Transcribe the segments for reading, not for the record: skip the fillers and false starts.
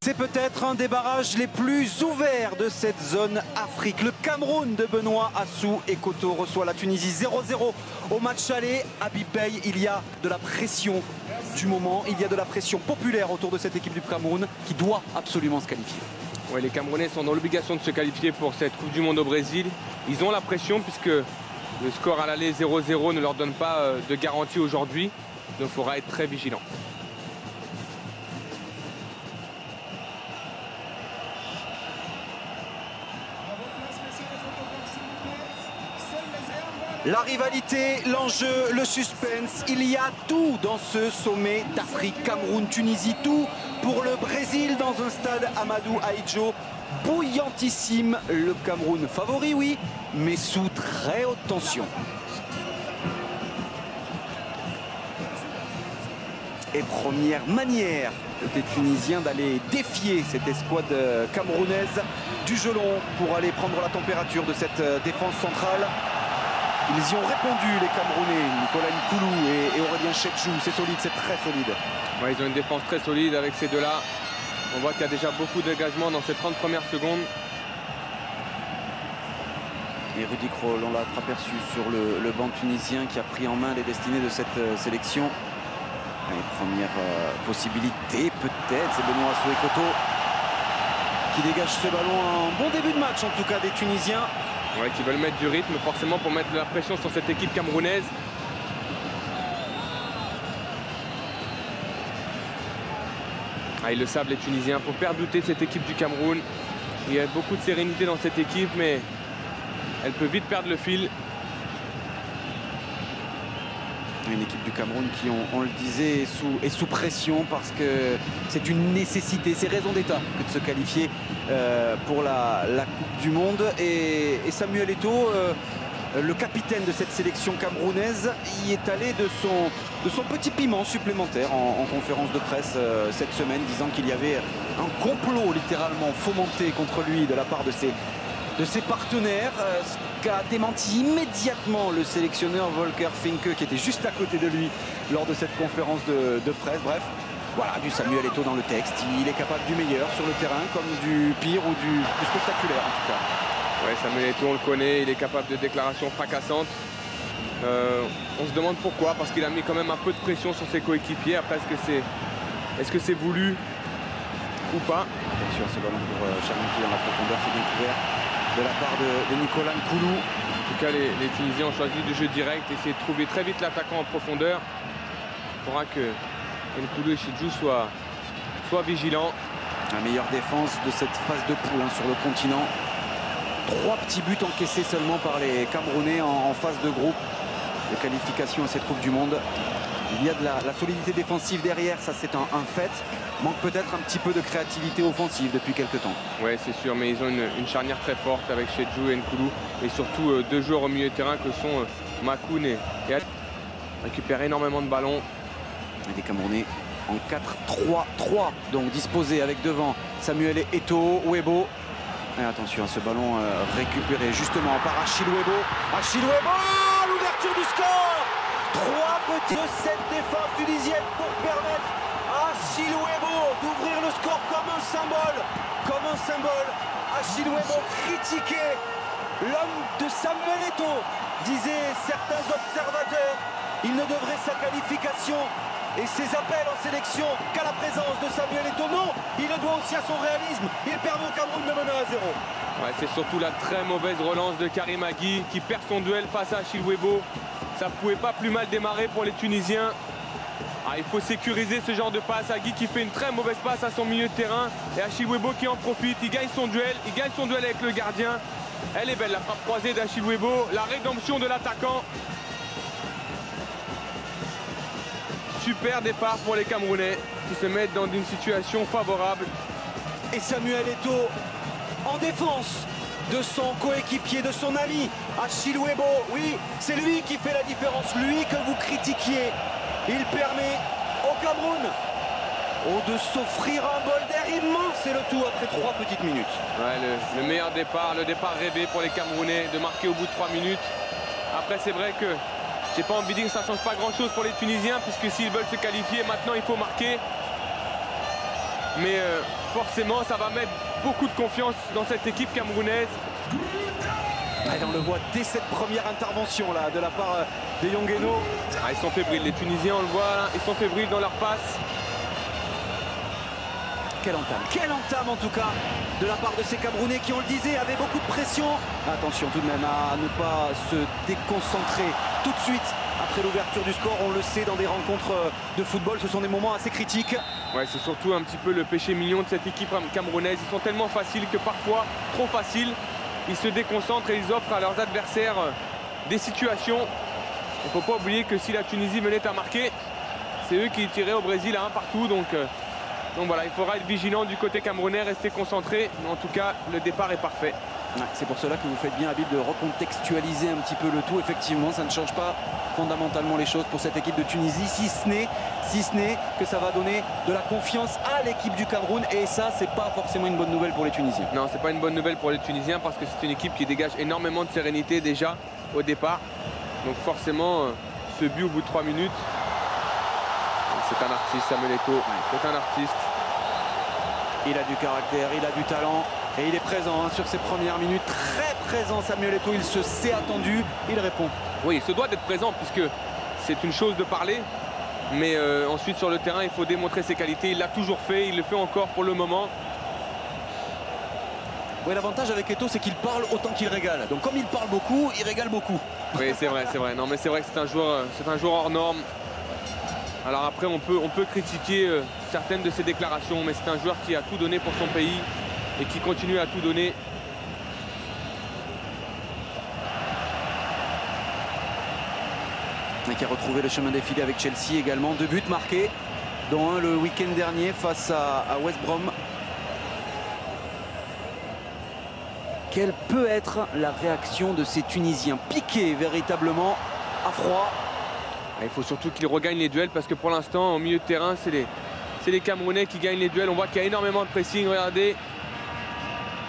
C'est peut-être un des barrages les plus ouverts de cette zone Afrique. Le Cameroun de Benoît Assou et Koto reçoit la Tunisie 0-0 au match aller. À Bipey, il y a de la pression du moment, il y a de la pression populaire autour de cette équipe du Cameroun qui doit absolument se qualifier. Ouais, les Camerounais sont dans l'obligation de se qualifier pour cette Coupe du Monde au Brésil. Ils ont la pression puisque le score à l'aller 0-0 ne leur donne pas de garantie aujourd'hui. Donc il faudra être très vigilant. La rivalité, l'enjeu, le suspense, il y a tout dans ce sommet d'Afrique. Cameroun, Tunisie, tout pour le Brésil dans un stade Amadou Ahidjo bouillantissime. Le Cameroun favori, oui, mais sous très haute tension. Et première manière des Tunisiens d'aller défier cette escouade camerounaise du gelon pour aller prendre la température de cette défense centrale. Ils y ont répondu, les Camerounais, Nicolas Nkoulou et Aurélien Chedjou. C'est solide, c'est très solide. Ouais, ils ont une défense très solide avec ces deux-là. On voit qu'il y a déjà beaucoup d'engagement dans ces 30 premières secondes. Et Rudy Krol, on l'a aperçu sur le banc tunisien qui a pris en main les destinées de cette sélection. Et première possibilité, peut-être, c'est Benoît Assou et Koto qui dégage ce ballon. Un bon début de match, en tout cas, des Tunisiens. Ouais, qui veulent mettre du rythme forcément pour mettre de la pression sur cette équipe camerounaise. Ah, ils le savent les Tunisiens, faut faire douter de cette équipe du Cameroun. Il y a beaucoup de sérénité dans cette équipe, mais elle peut vite perdre le fil. Une équipe du Cameroun qui, on le disait, est sous pression parce que c'est une nécessité, c'est raison d'État que de se qualifier pour la Coupe du Monde. Et Samuel Eto'o, le capitaine de cette sélection camerounaise, y est allé de son petit piment supplémentaire en conférence de presse cette semaine, disant qu'il y avait un complot littéralement fomenté contre lui de la part de ses partenaires, ce qu'a démenti immédiatement le sélectionneur Volker Finke qui était juste à côté de lui lors de cette conférence de presse. Bref, voilà, du Samuel Eto'o dans le texte. Il est capable du meilleur sur le terrain comme du pire ou du spectaculaire en tout cas. Ouais, Samuel Eto'o, on le connaît, il est capable de déclarations fracassantes. On se demande pourquoi, parce qu'il a mis quand même un peu de pression sur ses coéquipiers. Après, est-ce que c'est voulu ou pas? Attention à ce ballon pour Chermiki dans la profondeur, c'est bien couvert de la part de Nicolas Nkoulou. En tout cas, les Tunisiens ont choisi du jeu direct, essayer de trouver très vite l'attaquant en profondeur. Il faudra que Nkoulou et Chedjou soient vigilants. La meilleure défense de cette phase de poule sur le continent. 3 petits buts encaissés seulement par les Camerounais en phase de groupe de qualification à cette Coupe du Monde. Il y a de la solidité défensive derrière, ça c'est un fait. Manque peut-être un petit peu de créativité offensive depuis quelques temps. Oui, c'est sûr, mais ils ont une charnière très forte avec Chedjou et Nkoulou. Et surtout deux joueurs au milieu de terrain que sont Makoun et récupèrent énormément de ballons. Et des Camerounais en 4-3-3, donc disposés avec devant Samuel Eto'o, Webo. Et attention à ce ballon récupéré justement par Achille Webo. Achille Webo, l'ouverture du score. 3 petits de cette défense tunisienne pour permettre à Achille Webo d'ouvrir le score comme un symbole. Achille Webo critiqué, l'homme de Samuel Eto'o, disaient certains observateurs. Il ne devrait sa qualification et ses appels en sélection qu'à la présence de Samuel Eto'o. Non, il le doit aussi à son réalisme. Il permet au Cameroun de mener à 0. Ouais, c'est surtout la très mauvaise relance de Karim Agui qui perd son duel face à Achille Webo. Ça ne pouvait pas plus mal démarrer pour les Tunisiens. Il faut sécuriser ce genre de passe. Agui qui fait une très mauvaise passe à son milieu de terrain. Et Achille Webo qui en profite. Il gagne son duel. Il gagne son duel avec le gardien. Elle est belle la frappe croisée d'Achille Webo. La rédemption de l'attaquant. Super départ pour les Camerounais qui se mettent dans une situation favorable. Et Samuel Eto'o en défense de son coéquipier, de son ami Achille Webo. Oui, c'est lui qui fait la différence, lui que vous critiquiez. Il permet au Cameroun de s'offrir un bol d'air immense, c'est le tout après 3 petites minutes. Ouais, le meilleur départ, le départ rêvé pour les Camerounais de marquer au bout de 3 minutes. Après, c'est vrai que j'ai pas envie de dire que ça change pas grand chose pour les Tunisiens, puisque s'ils veulent se qualifier, maintenant il faut marquer. Mais forcément, ça va mettre beaucoup de confiance dans cette équipe camerounaise. Et on le voit dès cette première intervention là, de la part des Yongueno. Ah, ils sont fébriles, les Tunisiens, on le voit, là, ils sont fébriles dans leur passe. Quelle entame en tout cas de la part de ces Camerounais qui, on le disait, avaient beaucoup de pression. Attention tout de même à ne pas se déconcentrer tout de suite après l'ouverture du score. On le sait, dans des rencontres de football, ce sont des moments assez critiques. Ouais, c'est surtout un petit peu le péché mignon de cette équipe camerounaise. Ils sont tellement faciles que parfois, trop faciles, ils se déconcentrent et ils offrent à leurs adversaires des situations. Il ne faut pas oublier que si la Tunisie venait à marquer, c'est eux qui tiraient au Brésil à un partout. Donc voilà, il faudra être vigilant du côté camerounais, rester concentré. Mais en tout cas, le départ est parfait. Ouais, c'est pour cela que vous faites bien, Habib, de recontextualiser un petit peu le tout. Effectivement, ça ne change pas fondamentalement les choses pour cette équipe de Tunisie, si ce n'est que ça va donner de la confiance à l'équipe du Cameroun. Et ça, c'est pas forcément une bonne nouvelle pour les Tunisiens. Non, c'est pas une bonne nouvelle pour les Tunisiens parce que c'est une équipe qui dégage énormément de sérénité déjà au départ. Donc forcément, ce but au bout de 3 minutes, c'est un artiste, Samuel Eto'o, c'est un artiste. Il a du caractère, il a du talent et il est présent sur ces premières minutes. Très présent, Samuel Eto'o, il se s'est attendu, il répond. Oui, il se doit d'être présent puisque c'est une chose de parler. Mais ensuite sur le terrain, il faut démontrer ses qualités. Il l'a toujours fait, il le fait encore pour le moment. Oui, l'avantage avec Eto'o, c'est qu'il parle autant qu'il régale. Donc comme il parle beaucoup, il régale beaucoup. Oui, c'est vrai, c'est vrai. Non, mais c'est vrai que c'est un joueur hors norme. Alors après, on peut critiquer certaines de ses déclarations, mais c'est un joueur qui a tout donné pour son pays et qui continue à tout donner. Et qui a retrouvé le chemin défilé avec Chelsea également. 2 buts marqués, dont un le week-end dernier face à West Brom. Quelle peut être la réaction de ces Tunisiens piqués véritablement à froid? Il faut surtout qu'ils regagnent les duels parce que pour l'instant, au milieu de terrain, c'est les Camerounais qui gagnent les duels. On voit qu'il y a énormément de pressing, regardez.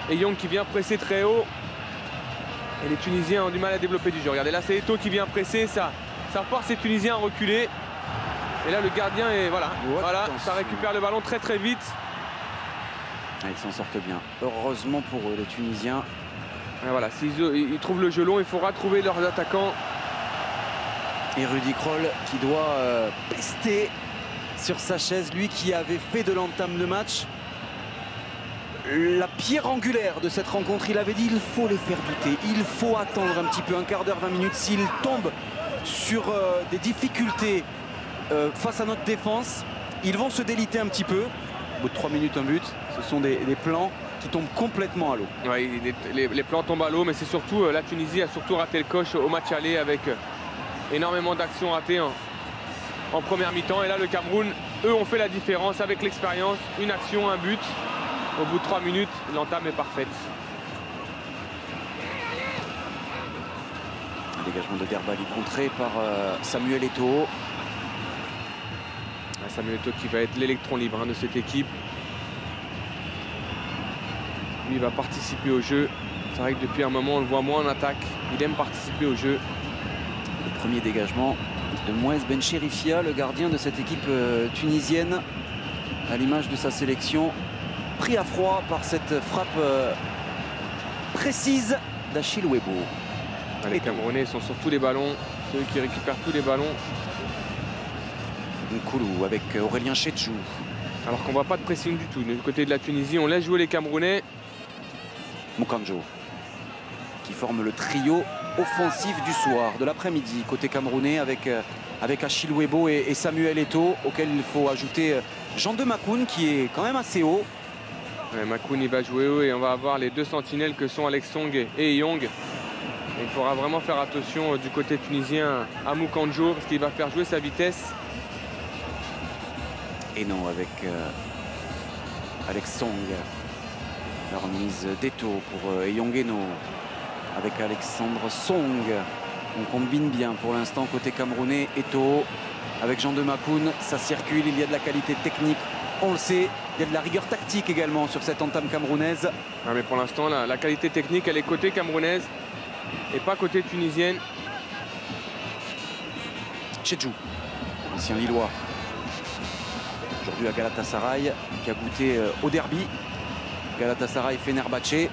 Et Young qui vient presser très haut. Et les Tunisiens ont du mal à développer du jeu. Regardez, là c'est Eto'o qui vient presser, ça force les Tunisiens à reculer. Et là le gardien est voilà, ça récupère le ballon très très vite. Ils s'en sortent bien. Heureusement pour eux, les Tunisiens. Et voilà, s'ils trouvent le jeu long, il faudra trouver leurs attaquants. Et Rudy Kroll qui doit pester sur sa chaise, lui qui avait fait de l'entame de match la pierre angulaire de cette rencontre. Il avait dit il faut les faire douter, il faut attendre un petit peu, un quart d'heure, 20 minutes. S'ils tombent sur des difficultés face à notre défense, ils vont se déliter un petit peu. Au bout de 3 minutes, un but, ce sont des plans qui tombent complètement à l'eau. Oui, les plans tombent à l'eau, mais c'est surtout la Tunisie a surtout raté le coche au match aller avec énormément d'actions ratées en première mi-temps. Et là, le Cameroun, eux, ont fait la différence avec l'expérience. Une action, un but. Au bout de 3 minutes, l'entame est parfaite. Un dégagement de Derbali contré par Samuel Eto'o. Samuel Eto'o qui va être l'électron libre de cette équipe. Lui, il va participer au jeu. C'est vrai que depuis un moment, on le voit moins en attaque. Il aime participer au jeu. Le premier dégagement de Mouez Bencherifia, le gardien de cette équipe tunisienne, à l'image de sa sélection, pris à froid par cette frappe précise d'Achille Webo. Les Camerounais sont sur tous les ballons, ceux qui récupèrent tous les ballons. Nkoulou avec Aurélien Chetchou. Alors qu'on ne voit pas de pressing du tout. Du côté de la Tunisie, on laisse jouer les Camerounais. Mukanjo qui forme le trio offensif du soir, de l'après-midi, côté camerounais, avec Achille Webo et Samuel Eto'o, auquel il faut ajouter Jean-De Makoun qui est quand même assez haut. Ouais, Makoun il va jouer haut et on va avoir les deux sentinelles que sont Alex Song et Young. Et il faudra vraiment faire attention du côté tunisien à Mukanjo parce qu'il va faire jouer sa vitesse. Et non, avec Alex Song, la remise d'Eto'o pour Eyongeno avec Alexandre Song. On combine bien pour l'instant côté camerounais. Eto'o avec Jean-De Makoun, ça circule, il y a de la qualité technique, on le sait, il y a de la rigueur tactique également sur cette entame camerounaise. Ah, mais pour l'instant la qualité technique elle est côté camerounaise et pas côté tunisienne. Chetchou, ancien Lillois, aujourd'hui à Galatasaray, qui a goûté au derby. Galatasaray-Fenerbahçe,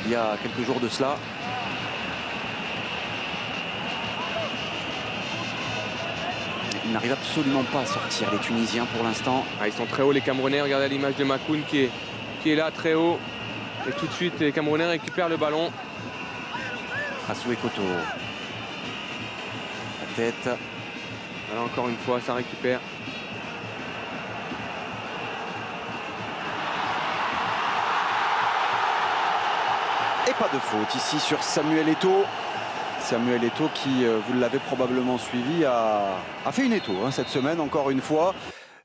il y a quelques jours de cela. Ils n'arrivent absolument pas à sortir, les Tunisiens, pour l'instant. Ah, ils sont très hauts, les Camerounais. Regardez l'image de Makoun qui est là, très haut. Et tout de suite, les Camerounais récupèrent le ballon. Assoué Koto. La tête. Voilà, encore une fois, ça récupère. Et pas de faute ici sur Samuel Eto'o. Samuel Eto'o qui, vous l'avez probablement suivi, a fait une Eto'o cette semaine, encore une fois.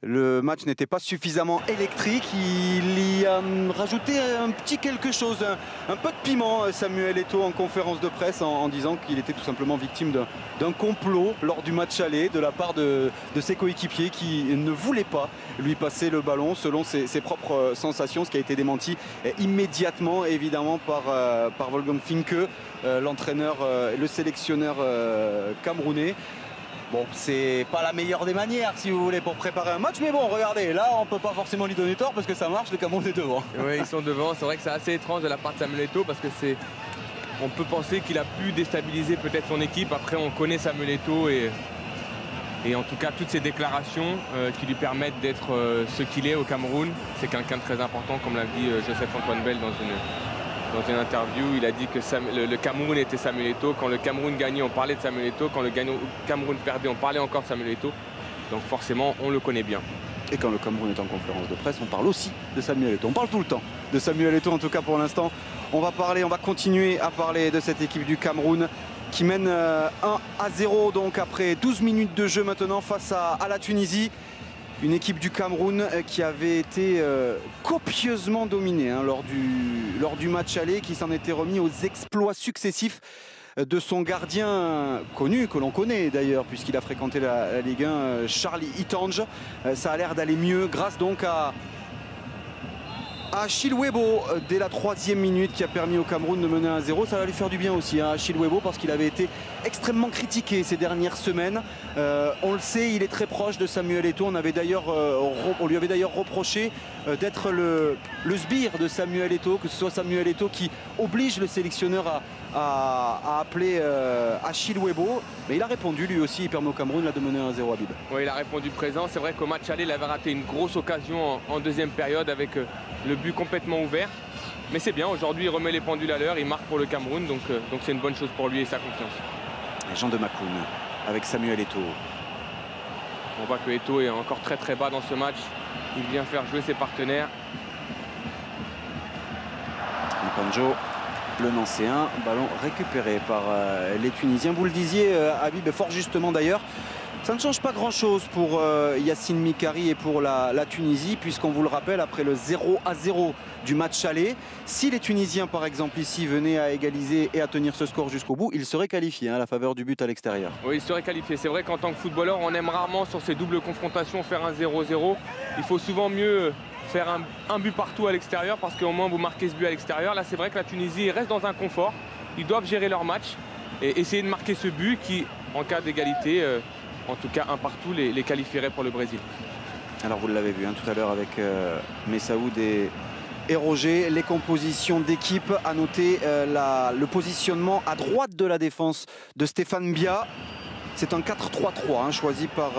Le match n'était pas suffisamment électrique, il y a rajouté un petit quelque chose, un peu de piment, Samuel Eto'o, en conférence de presse, en disant qu'il était tout simplement victime d'un complot lors du match aller de la part de ses coéquipiers qui ne voulaient pas lui passer le ballon selon ses propres sensations, ce qui a été démenti immédiatement évidemment par Wolfgang Finke, l'entraîneur, le sélectionneur camerounais. Bon, c'est pas la meilleure des manières, si vous voulez, pour préparer un match. Mais bon, regardez, là, on peut pas forcément lui donner tort parce que ça marche, le Cameroun est devant. Oui, ils sont devant. C'est vrai que c'est assez étrange de la part de Samuel Eto'o parce que on peut penser qu'il a pu déstabiliser peut-être son équipe. Après, on connaît Samuel Eto'o et en tout cas, toutes ces déclarations qui lui permettent d'être ce qu'il est au Cameroun. C'est quelqu'un de très important, comme l'a dit Joseph-Antoine Bell dans une interview. Il a dit que le Cameroun était Samuel Eto'o. Quand le Cameroun gagnait, on parlait de Samuel Eto'o. Quand le Cameroun perdait, on parlait encore de Samuel Eto'o. Donc forcément, on le connaît bien. Et quand le Cameroun est en conférence de presse, on parle aussi de Samuel Eto'o. On parle tout le temps de Samuel Eto'o, en tout cas pour l'instant. On va continuer à parler de cette équipe du Cameroun qui mène 1-0 donc après 12 minutes de jeu maintenant face à la Tunisie. Une équipe du Cameroun qui avait été copieusement dominée lors du match aller, qui s'en était remis aux exploits successifs de son gardien connu, que l'on connaît d'ailleurs puisqu'il a fréquenté la Ligue 1, Charlie Itange. Ça a l'air d'aller mieux grâce donc à Chilwell dès la 3e minute qui a permis au Cameroun de mener 1-0. Ça va lui faire du bien aussi à Chilwell parce qu'il avait été extrêmement critiqué ces dernières semaines. On le sait, il est très proche de Samuel Eto'o. On lui avait d'ailleurs reproché d'être le sbire de Samuel Eto'o, que ce soit Samuel Eto'o qui oblige le sélectionneur à appeler Achille Webo. Mais il a répondu lui aussi, il permet au Cameroun de mener 1-0 à Bib. Oui, il a répondu présent. C'est vrai qu'au match aller, il avait raté une grosse occasion en deuxième période avec le but complètement ouvert. Mais c'est bien, aujourd'hui il remet les pendules à l'heure, il marque pour le Cameroun, donc c'est une bonne chose pour lui et sa confiance. Jean de Makoun avec Samuel Eto'o. On voit que Eto'o est encore très très bas dans ce match. Il vient faire jouer ses partenaires. Mpanjo, le Nancéen, ballon récupéré par les Tunisiens. Vous le disiez, Habib, fort justement d'ailleurs. Ça ne change pas grand-chose pour Yacine Mikari et pour la Tunisie, puisqu'on vous le rappelle, après le 0-0 du match aller, si les Tunisiens, par exemple, ici, venaient à égaliser et à tenir ce score jusqu'au bout, ils seraient qualifiés à la faveur du but à l'extérieur. Oui, ils seraient qualifiés. C'est vrai qu'en tant que footballeur, on aime rarement sur ces doubles confrontations faire un 0-0. Il faut souvent mieux faire un but partout à l'extérieur, parce qu'au moins vous marquez ce but à l'extérieur. Là, c'est vrai que la Tunisie reste dans un confort. Ils doivent gérer leur match et essayer de marquer ce but qui, en cas d'égalité, en tout cas un partout, les qualifierait pour le Brésil. Alors vous l'avez vu tout à l'heure avec Messaoud et Roger, les compositions d'équipe. À noter le positionnement à droite de la défense de Stéphane Bia. C'est un 4-3-3 choisi par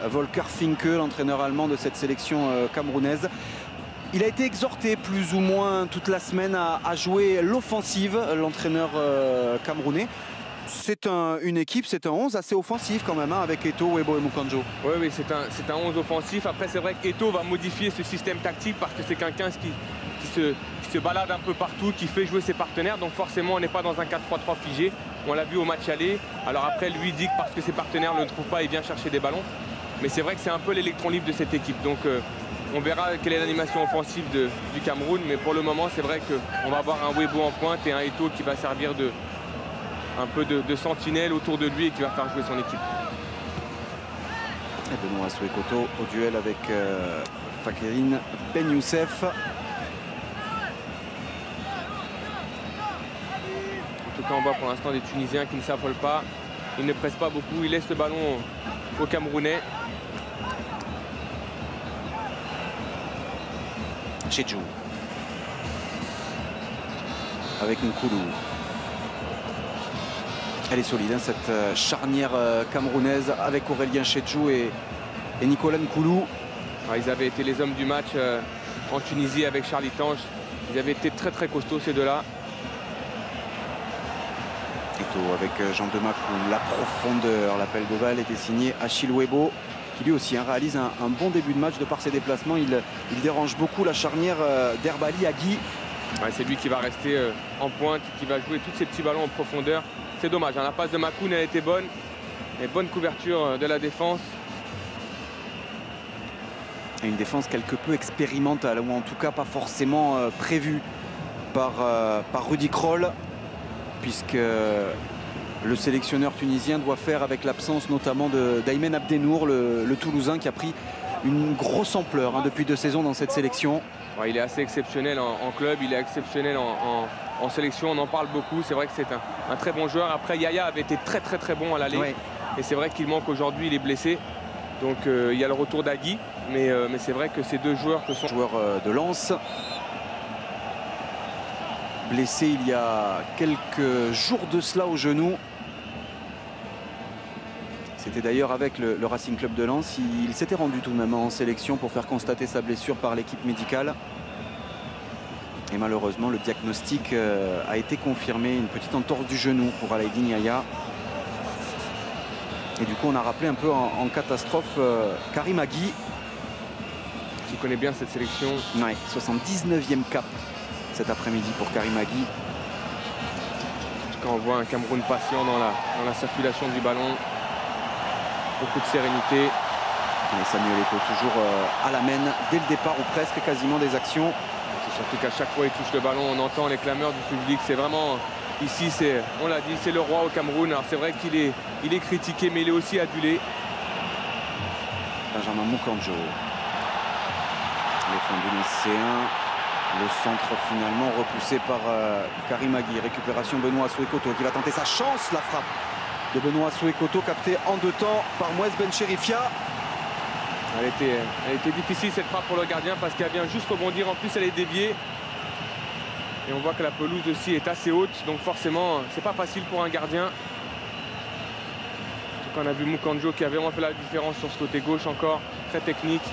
Volker Finke, l'entraîneur allemand de cette sélection camerounaise. Il a été exhorté plus ou moins toute la semaine à jouer l'offensive, l'entraîneur camerounais. C'est une équipe, c'est un 11 assez offensif quand même, avec Eto'o, Webo et Mukanjo. Oui, c'est un 11 offensif. Après, c'est vrai qu'Eto'o va modifier ce système tactique parce que c'est quelqu'un qui se balade un peu partout, qui fait jouer ses partenaires. Donc forcément, on n'est pas dans un 4-3-3 figé. On l'a vu au match aller. Alors après, lui dit que parce que ses partenaires ne le trouvent pas, il vient chercher des ballons. Mais c'est vrai que c'est un peu l'électron libre de cette équipe. Donc on verra quelle est l'animation offensive du Cameroun. Mais pour le moment, c'est vrai qu'on va avoir un Webo en pointe et un Eto'o qui va servir un peu de sentinelle autour de lui et qui va faire jouer son équipe. Et Benoît Assoué Koto au duel avec Fakirine Ben Youssef. En tout cas, on voit pour l'instant des Tunisiens qui ne s'affolent pas. Ils ne pressent pas beaucoup, ils laissent le ballon aux Camerounais. Chedjou. Avec Nkoulou. Elle est solide, hein, cette charnière camerounaise avec Aurélien Chedjou et Nicolas Nkoulou. Ils avaient été les hommes du match en Tunisie avec Charlie Tange. Ils avaient été très très costauds ces deux-là. Eto avec Jean de Macoun, la profondeur, l'appel de balle était signé Achille Webo, qui lui aussi réalise un bon début de match de par ses déplacements. Il dérange beaucoup la charnière d'Herbali Agui. Ouais, c'est lui qui va rester en pointe, qui va jouer tous ces petits ballons en profondeur. C'est dommage, hein, la passe de Macoun elle était bonne. Et bonne couverture de la défense. Et une défense quelque peu expérimentale, ou en tout cas pas forcément prévue par Rudy Kroll, puisque le sélectionneur tunisien doit faire avec l'absence notamment d'Aymen Abdenour, le Toulousain, qui a pris une grosse ampleur depuis 2 saisons dans cette sélection. Ouais, il est assez exceptionnel en club, il est exceptionnel en sélection, on en parle beaucoup. C'est vrai que c'est un très bon joueur. Après, Yaya avait été très bon à l'aller. Ouais. Et c'est vrai qu'il manque aujourd'hui, il est blessé. Donc il y a le retour d'Agui, mais c'est vrai que ces deux joueurs que sont... Joueur de Lens, blessé il y a quelques jours de cela au genou. C'était d'ailleurs avec le Racing Club de Lens. Il s'était rendu tout de même en sélection pour faire constater sa blessure par l'équipe médicale. Et malheureusement, le diagnostic a été confirmé. Une petite entorse du genou pour Alaïdine Yaya. Et du coup, on a rappelé un peu en catastrophe Karim Agui. Qui connaît bien cette sélection. Ouais, 79e cap cet après-midi pour Karim Agui. En tout cas, on voit un Cameroun patient dans la circulation du ballon. Beaucoup de sérénité. Et Samuel Eto'o toujours à la main dès le départ ou presque quasiment des actions. C'est surtout qu'à chaque fois il touche le ballon, on entend les clameurs du public. C'est vraiment, ici, on l'a dit, c'est le roi au Cameroun. Alors c'est vrai qu'il est critiqué, mais il est aussi adulé. Benjamin Moukanjo. Défendu le C1. Le centre finalement repoussé par Karim Agui. Récupération Benoît Souekoto qui va tenter sa chance. La frappe de Benoît Souekoto captée en 2 temps par Mouez Ben Cherifia. Elle était difficile cette frappe pour le gardien parce qu'elle vient juste rebondir. En plus elle est déviée. Et on voit que la pelouse aussi est assez haute. Donc forcément c'est pas facile pour un gardien. En tout cas on a vu Moukanjo qui a vraiment fait la différence sur ce côté gauche encore. Très technique.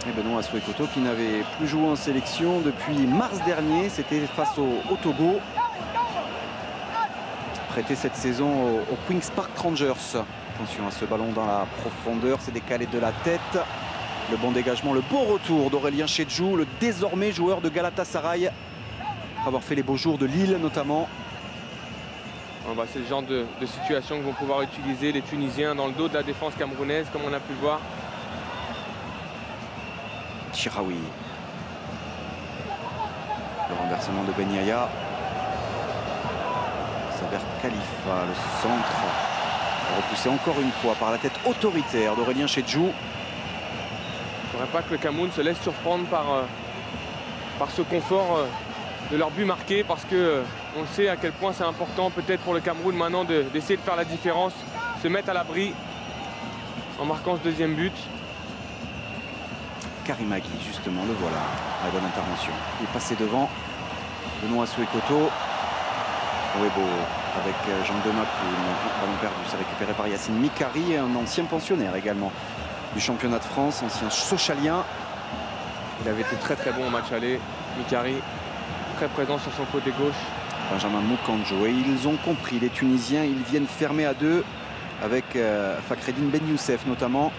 Et Benoît Souekoto qui n'avait plus joué en sélection depuis mars dernier. C'était face au Togo. Prêté cette saison au Queen's Park Rangers. Attention à ce ballon dans la profondeur, c'est décalé de la tête. Le bon dégagement, le beau retour d'Aurélien Chedjou, le désormais joueur de Galatasaray, après avoir fait les beaux jours de Lille notamment. C'est le genre de situation que vont pouvoir utiliser les Tunisiens dans le dos de la défense camerounaise, comme on a pu le voir. Chiraoui. Le renversement de Ben Yaya. Vers Khalifa, le centre repoussé encore une fois par la tête autoritaire d'Aurélien Chedjou. Il ne faudrait pas que le Cameroun se laisse surprendre par ce confort de leur but marqué, parce que on sait à quel point c'est important peut-être pour le Cameroun maintenant d'essayer de faire la différence, se mettre à l'abri en marquant ce 2e but. Karim Agui, justement, le voilà, la bonne intervention. Il est passé devant Benoît Souekoto. Webo avec Jean de Macoun, ballon perdu, c'est récupéré par Yacine Mikari, un ancien pensionnaire également du championnat de France, ancien Sochalien. Il avait été très bon au match aller, Mikari, très présent sur son côté gauche. Benjamin Moukanjo, et ils ont compris, les Tunisiens, ils viennent fermer à 2 avec Fakhreddine Ben Youssef notamment.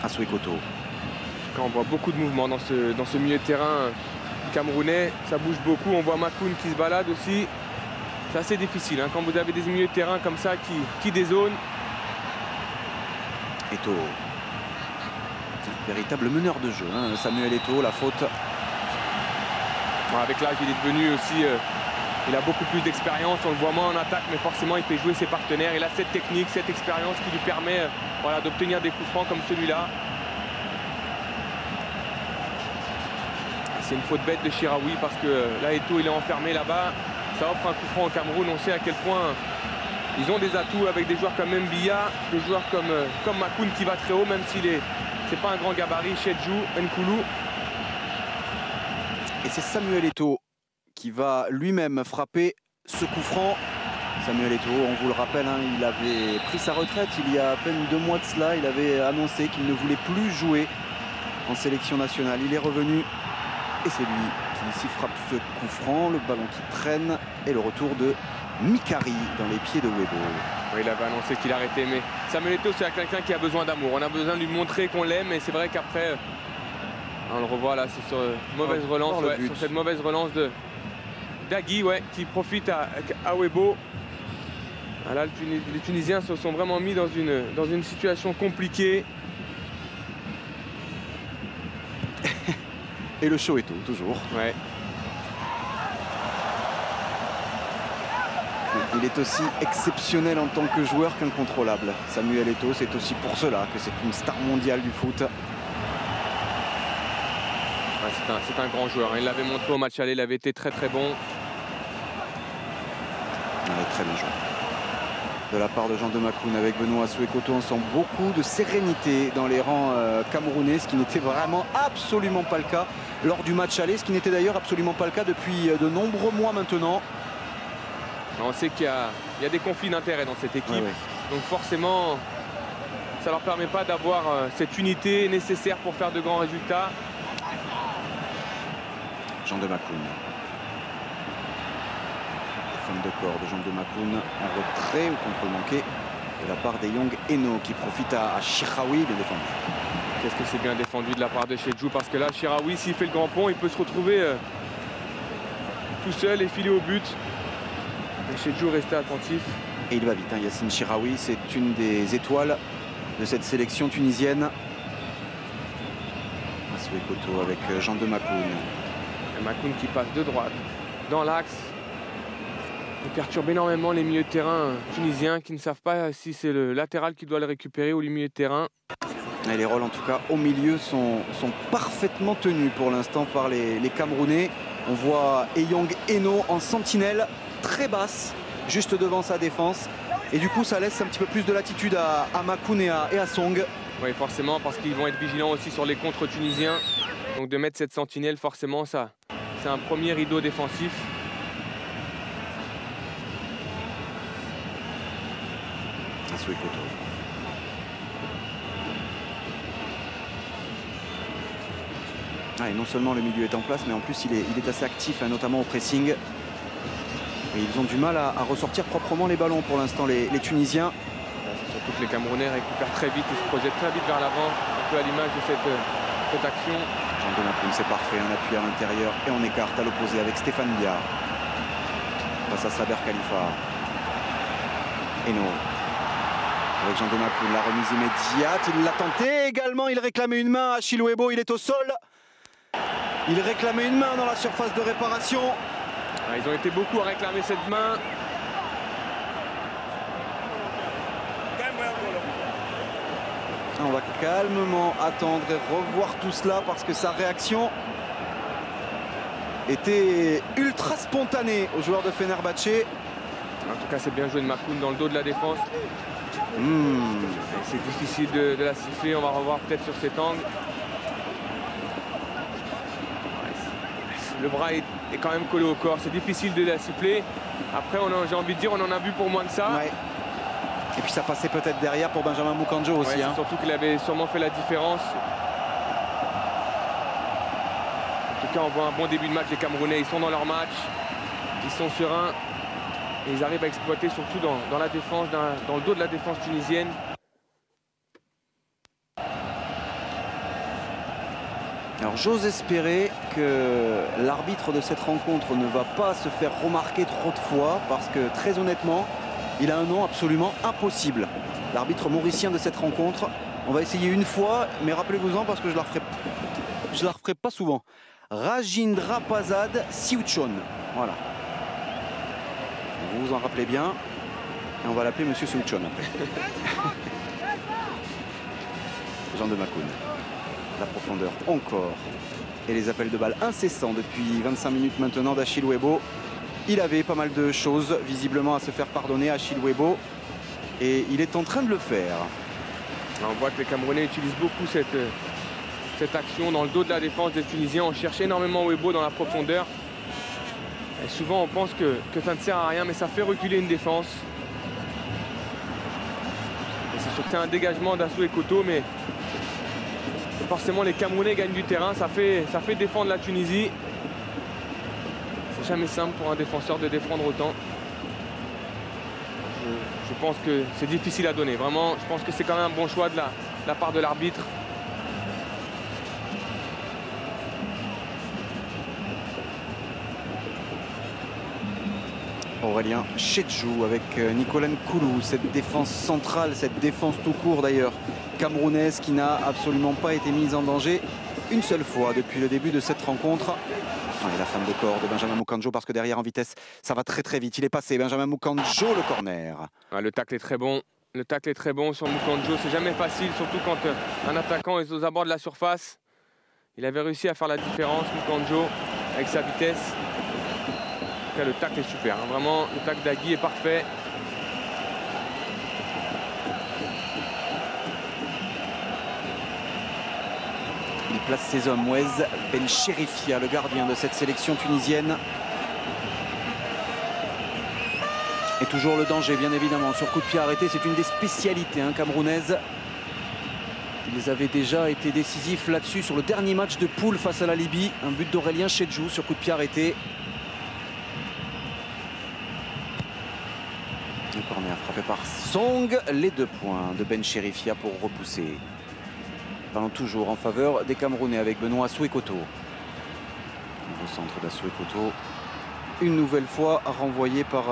À Souekoto. On voit beaucoup de mouvements dans ce milieu de terrain camerounais, ça bouge beaucoup. On voit Macoun qui se balade aussi. C'est assez difficile quand vous avez des milieux de terrain comme ça qui dézonent. Eto'o, véritable meneur de jeu, Samuel Eto'o, la faute. Avec l'âge, il est devenu aussi, il a beaucoup plus d'expérience, on le voit moins en attaque, mais forcément il fait jouer ses partenaires. Il a cette technique, cette expérience qui lui permet d'obtenir des coups francs comme celui-là. C'est une faute bête de Chiraoui parce que là, Eto'o, il est enfermé là-bas. Ça offre un coup franc au Cameroun. On sait à quel point ils ont des atouts avec des joueurs comme Mbia, des joueurs comme Macoun qui va très haut, même s'il est C'est pas un grand gabarit, Chedjou Nkoulou. Et c'est Samuel Eto'o qui va lui-même frapper ce coup franc. Samuel Eto'o, on vous le rappelle, hein, il avait pris sa retraite il y a à peine 2 mois de cela. Il avait annoncé qu'il ne voulait plus jouer en sélection nationale. Il est revenu et c'est lui qui ici frappe ce coup franc. Le ballon qui traîne et le retour de Mikari dans les pieds de Weibo. Oui, il avait annoncé qu'il arrêtait, mais Samuel Eto'o, c'est quelqu'un qui a besoin d'amour. On a besoin de lui montrer qu'on l'aime, et c'est vrai qu'après, on le revoit là, c'est sur mauvaise relance, ouais, sur cette mauvaise relance de d'Agui, ouais, qui profite à Weibo. Ah, là, les Tunisiens se sont vraiment mis dans une situation compliquée. Et le show Eto'o, toujours. Ouais. Il est aussi exceptionnel en tant que joueur qu'incontrôlable. Samuel Eto'o, c'est aussi pour cela que c'est une star mondiale du foot. Ouais, c'est un grand joueur. Il l'avait montré au match aller, il avait été très très bon. Ouais, très bien joué. De la part de Jean de Makoun avec Benoît Assou-Ekotto, on sent beaucoup de sérénité dans les rangs camerounais, ce qui n'était vraiment absolument pas le cas lors du match aller, ce qui n'était d'ailleurs absolument pas le cas depuis de nombreux mois maintenant. On sait qu'il y a des conflits d'intérêts dans cette équipe, donc forcément ça ne leur permet pas d'avoir cette unité nécessaire pour faire de grands résultats. Jean de Makoun. Femme de corps de Jean de Makoun en retrait ou contrôle manqué de la part d'Eyong Eno qui profite à Chiraoui, bien défendu. Qu'est-ce que c'est bien défendu de la part de Chedjou, parce que là Chiraoui, s'il fait le grand pont, il peut se retrouver tout seul et filer au but. Chedjou restait attentif. Et il va vite, hein. Yacine Chiraoui, c'est une des étoiles de cette sélection tunisienne. Assou-Ekotto avec Jean de Makoun. Et Makoun qui passe de droite dans l'axe. Il perturbe énormément les milieux de terrain tunisiens qui ne savent pas si c'est le latéral qui doit le récupérer ou les milieux de terrain. Et les rôles en tout cas au milieu sont parfaitement tenus pour l'instant par les Camerounais. On voit Eyong Eno en sentinelle très basse juste devant sa défense. Et du coup ça laisse un petit peu plus de latitude à Makoun et à Song. Oui, forcément, parce qu'ils vont être vigilants aussi sur les contres tunisiens. Donc de mettre cette sentinelle, forcément, ça, c'est un premier rideau défensif. Assou-Ekotto. Et non seulement le milieu est en place, mais en plus il est assez actif, hein, notamment au pressing. Et ils ont du mal à ressortir proprement les ballons pour l'instant, les Tunisiens. Surtout que les Camerounais récupèrent très vite, ils se projettent très vite vers l'avant, un peu à l'image de cette action. Jean de Makoun, c'est parfait, un appui à l'intérieur et on écarte à l'opposé avec Stéphane Biard. Face à Saber Khalifa. Eno. Avec Jean de Makoun, la remise immédiate, il l'a tenté également, il réclamait une main à Chilwebo, il est au sol. Il réclamait une main dans la surface de réparation. Ils ont été beaucoup à réclamer cette main. On va calmement attendre et revoir tout cela parce que sa réaction était ultra spontanée aux joueurs de Fenerbahçe. En tout cas, c'est bien joué de Makoun dans le dos de la défense. C'est difficile de la siffler, on va revoir peut-être sur cet angle. Le bras est quand même collé au corps, c'est difficile de la siffler. Après, j'ai envie de dire, on en a vu pour moins que ça. Ouais. Et puis ça passait peut-être derrière pour Benjamin Moukandjo aussi. Ouais, surtout qu'il avait sûrement fait la différence. En tout cas, on voit un bon début de match. Les Camerounais, ils sont dans leur match. Ils sont sereins. Et ils arrivent à exploiter surtout dans la défense, dans le dos de la défense tunisienne. Alors j'ose espérer que l'arbitre de cette rencontre ne va pas se faire remarquer trop de fois parce que très honnêtement, il a un nom absolument impossible. L'arbitre mauricien de cette rencontre, on va essayer une fois, mais rappelez-vous-en parce que je la referai pas souvent. Ragindrapazad Siouchon. Voilà. Vous vous en rappelez bien. Et on va l'appeler Monsieur Siouchon après. Jean de Makoun. La profondeur encore. Et les appels de balles incessants depuis 25 minutes maintenant d'Achille Weibo. Il avait pas mal de choses visiblement à se faire pardonner à Achille Weibo. Et il est en train de le faire. On voit que les Camerounais utilisent beaucoup cette action dans le dos de la défense des Tunisiens. On cherche énormément Webo dans la profondeur. Et souvent on pense que ça ne sert à rien, mais ça fait reculer une défense. Et c'est surtout un dégagement d'Assou Ekoto, mais forcément les Camerounais gagnent du terrain, ça fait défendre la Tunisie. C'est jamais simple pour un défenseur de défendre autant. Je pense que c'est difficile à donner. Vraiment, je pense que c'est quand même un bon choix de la part de l'arbitre. Aurélien Tchédjou avec Nicolas Nkoulou, cette défense centrale, cette défense tout court d'ailleurs, camerounaise qui n'a absolument pas été mise en danger une seule fois depuis le début de cette rencontre. Et la femme de corps de Benjamin Moukandjo, parce que derrière en vitesse, ça va très très vite. Il est passé, Benjamin Moukandjo, le corner. Ah, le tacle est très bon. Le tacle est très bon sur Moukandjo. C'est jamais facile, surtout quand un attaquant est aux abords de la surface. Il avait réussi à faire la différence, Moukandjo, avec sa vitesse. En tout cas, le tacle est super. Hein. Vraiment, le tacle d'Agui est parfait. Il place ses hommes. Mouez Ben Cherifia, le gardien de cette sélection tunisienne. Et toujours le danger, bien évidemment, sur coup de pied arrêté. C'est une des spécialités camerounaises. Ils avaient déjà été décisifs là-dessus sur le dernier match de poule face à la Libye. Un but d'Aurélien Tchédjou sur coup de pied arrêté. Le corner frappé par Song. Les 2 points de Ben Cherifia pour repousser. Ballon toujours en faveur des Camerounais avec Benoît Assou Ekoto. Au centre d'Assou Ekoto. Une nouvelle fois renvoyé par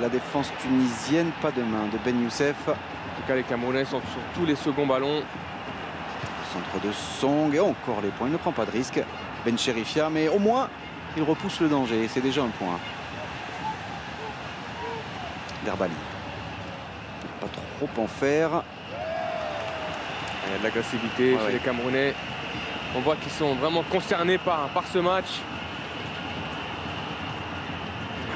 la défense tunisienne. Pas de main de Ben Youssef. En tout cas, les Camerounais sont sur tous les seconds ballons. Centre de Song. Et encore les points. Il ne prend pas de risque. Ben Cherifia. Mais au moins, il repousse le danger. C'est déjà un point. Derbali. Pas trop en faire. Il y a de l'agressivité chez les Camerounais. On voit qu'ils sont vraiment concernés par ce match.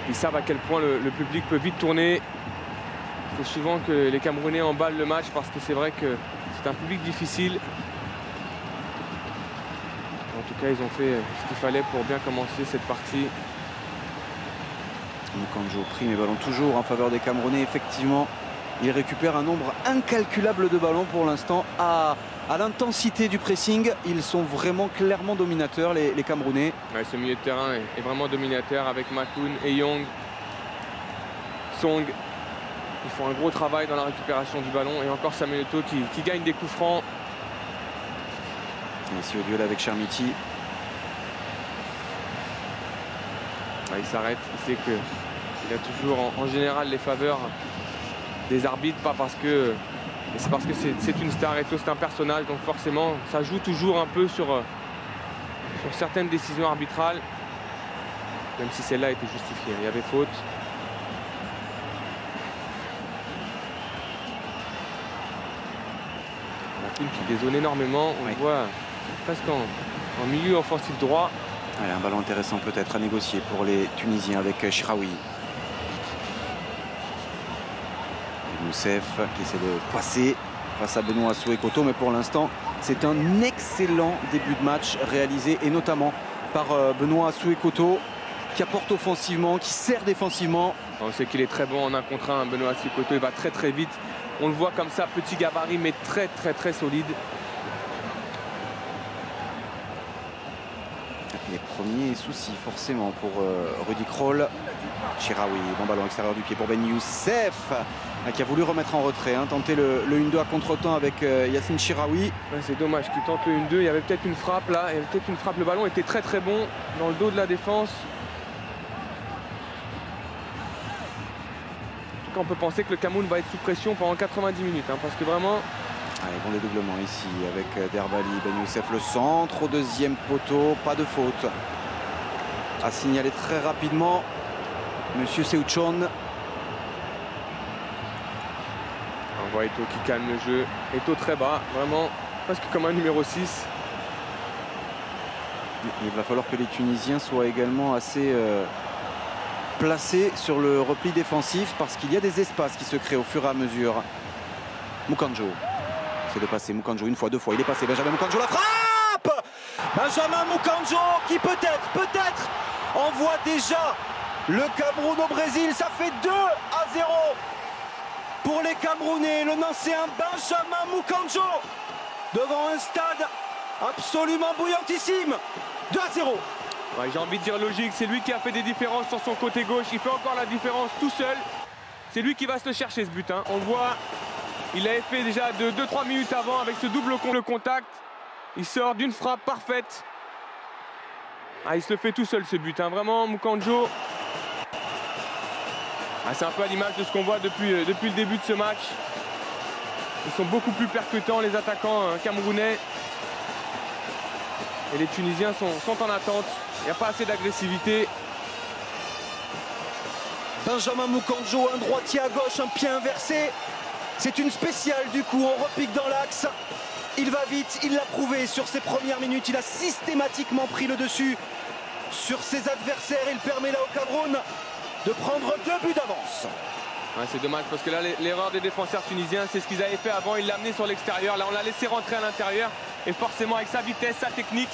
Ils savent à quel point le public peut vite tourner. Il faut souvent que les Camerounais emballent le match parce que c'est vrai que c'est un public difficile. En tout cas, ils ont fait ce qu'il fallait pour bien commencer cette partie. Moukandjo pris, mais ballon toujours en faveur des Camerounais. Effectivement, il récupère un nombre incalculable de ballons pour l'instant. À l'intensité du pressing, ils sont vraiment clairement dominateurs, les Camerounais. Ouais, ce milieu de terrain est vraiment dominateur avec Makoun et Young. Song, ils font un gros travail dans la récupération du ballon. Et encore Samuel Eto'o qui gagne des coups francs. Et ici au duel avec Chermiti. Ouais, il s'arrête, il sait qu'il a toujours en général les faveurs des arbitres, pas parce que... Mais c'est parce que c'est une star, Eto'o c'est un personnage, donc forcément ça joue toujours un peu sur certaines décisions arbitrales, même si celle-là était justifiée. Il y avait faute. Makoun qui dézone énormément, on le voit presque en milieu offensif droit. Ouais, un ballon intéressant peut-être à négocier pour les Tunisiens avec Chiraoui. Youssef qui essaie de passer face à Benoît Assou Ekoto, mais pour l'instant c'est un excellent début de match réalisé et notamment par Benoît Assou Ekoto qui apporte offensivement, qui sert défensivement. On sait qu'il est très bon en 1 contre 1, Benoît Assou Ekoto, il va très très vite. On le voit comme ça, petit gabarit mais très solide. Les premiers soucis forcément pour Rudy Kroll. Chiraoui, bon ballon extérieur du pied pour Ben Youssef qui a voulu remettre en retrait, tenter le 1-2 à contre-temps avec Yacine Chiraoui. Ouais, c'est dommage qu'il tente le 1-2, il y avait peut-être une frappe là, il y avait peut-être une frappe, le ballon était très bon dans le dos de la défense. En tout cas on peut penser que le Cameroun va être sous pression pendant 90 minutes, parce que vraiment... Allez, bon dédoublement ici avec Derbali, Ben Youssef le centre au 2e poteau, pas de faute. À signaler très rapidement Monsieur Seouchon. On voit Eto'o qui calme le jeu. Eto'o très bas, vraiment presque comme un numéro 6. Il va falloir que les Tunisiens soient également assez placés sur le repli défensif parce qu'il y a des espaces qui se créent au fur et à mesure. Moukandjo. C'est de passer Mukanjo une fois, deux fois. Il est passé. Benjamin Mukanjo, la frappe. Benjamin Mukanjo qui peut-être envoie déjà le Cameroun au Brésil. Ça fait 2-0 pour les Camerounais. Le Nancéen Benjamin Mukanjo devant un stade absolument bouillantissime. 2-0. Ouais, j'ai envie de dire logique. C'est lui qui a fait des différences sur son côté gauche. Il fait encore la différence tout seul. C'est lui qui va se le chercher ce but. On le voit. Il l'avait fait déjà de 2-3 minutes avant avec ce double contact. Il sort d'une frappe parfaite. Il se le fait tout seul ce but. Vraiment, Mukanjo. C'est un peu à l'image de ce qu'on voit depuis le début de ce match. Ils sont beaucoup plus percutants, les attaquants camerounais. Et les Tunisiens sont en attente. Il n'y a pas assez d'agressivité. Benjamin Mukanjo, un droitier à gauche, un pied inversé. C'est une spéciale du coup, on repique dans l'axe. Il va vite, il l'a prouvé sur ses premières minutes. Il a systématiquement pris le dessus sur ses adversaires. Il permet là au Cameroun de prendre 2 buts d'avance. C'est dommage parce que là, l'erreur des défenseurs tunisiens, c'est ce qu'ils avaient fait avant. Ils l'ont amené sur l'extérieur. Là, on l'a laissé rentrer à l'intérieur. Et forcément, avec sa vitesse, sa technique,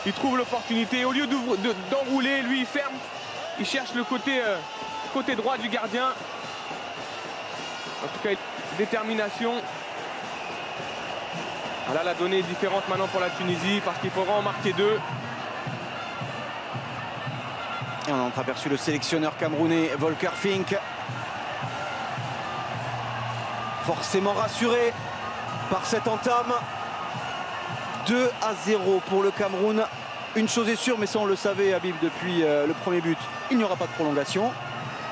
il trouve l'opportunité. Au lieu d'enrouler, lui, il ferme. Il cherche le côté droit du gardien. En tout cas, détermination. Là, la donnée est différente maintenant pour la Tunisie parce qu'il faudra en marquer 2. Et on a entreaperçu le sélectionneur camerounais Volker Fink. Forcément rassuré par cette entame. 2-0 pour le Cameroun. Une chose est sûre, mais ça on le savait Habib depuis le premier but. Il n'y aura pas de prolongation.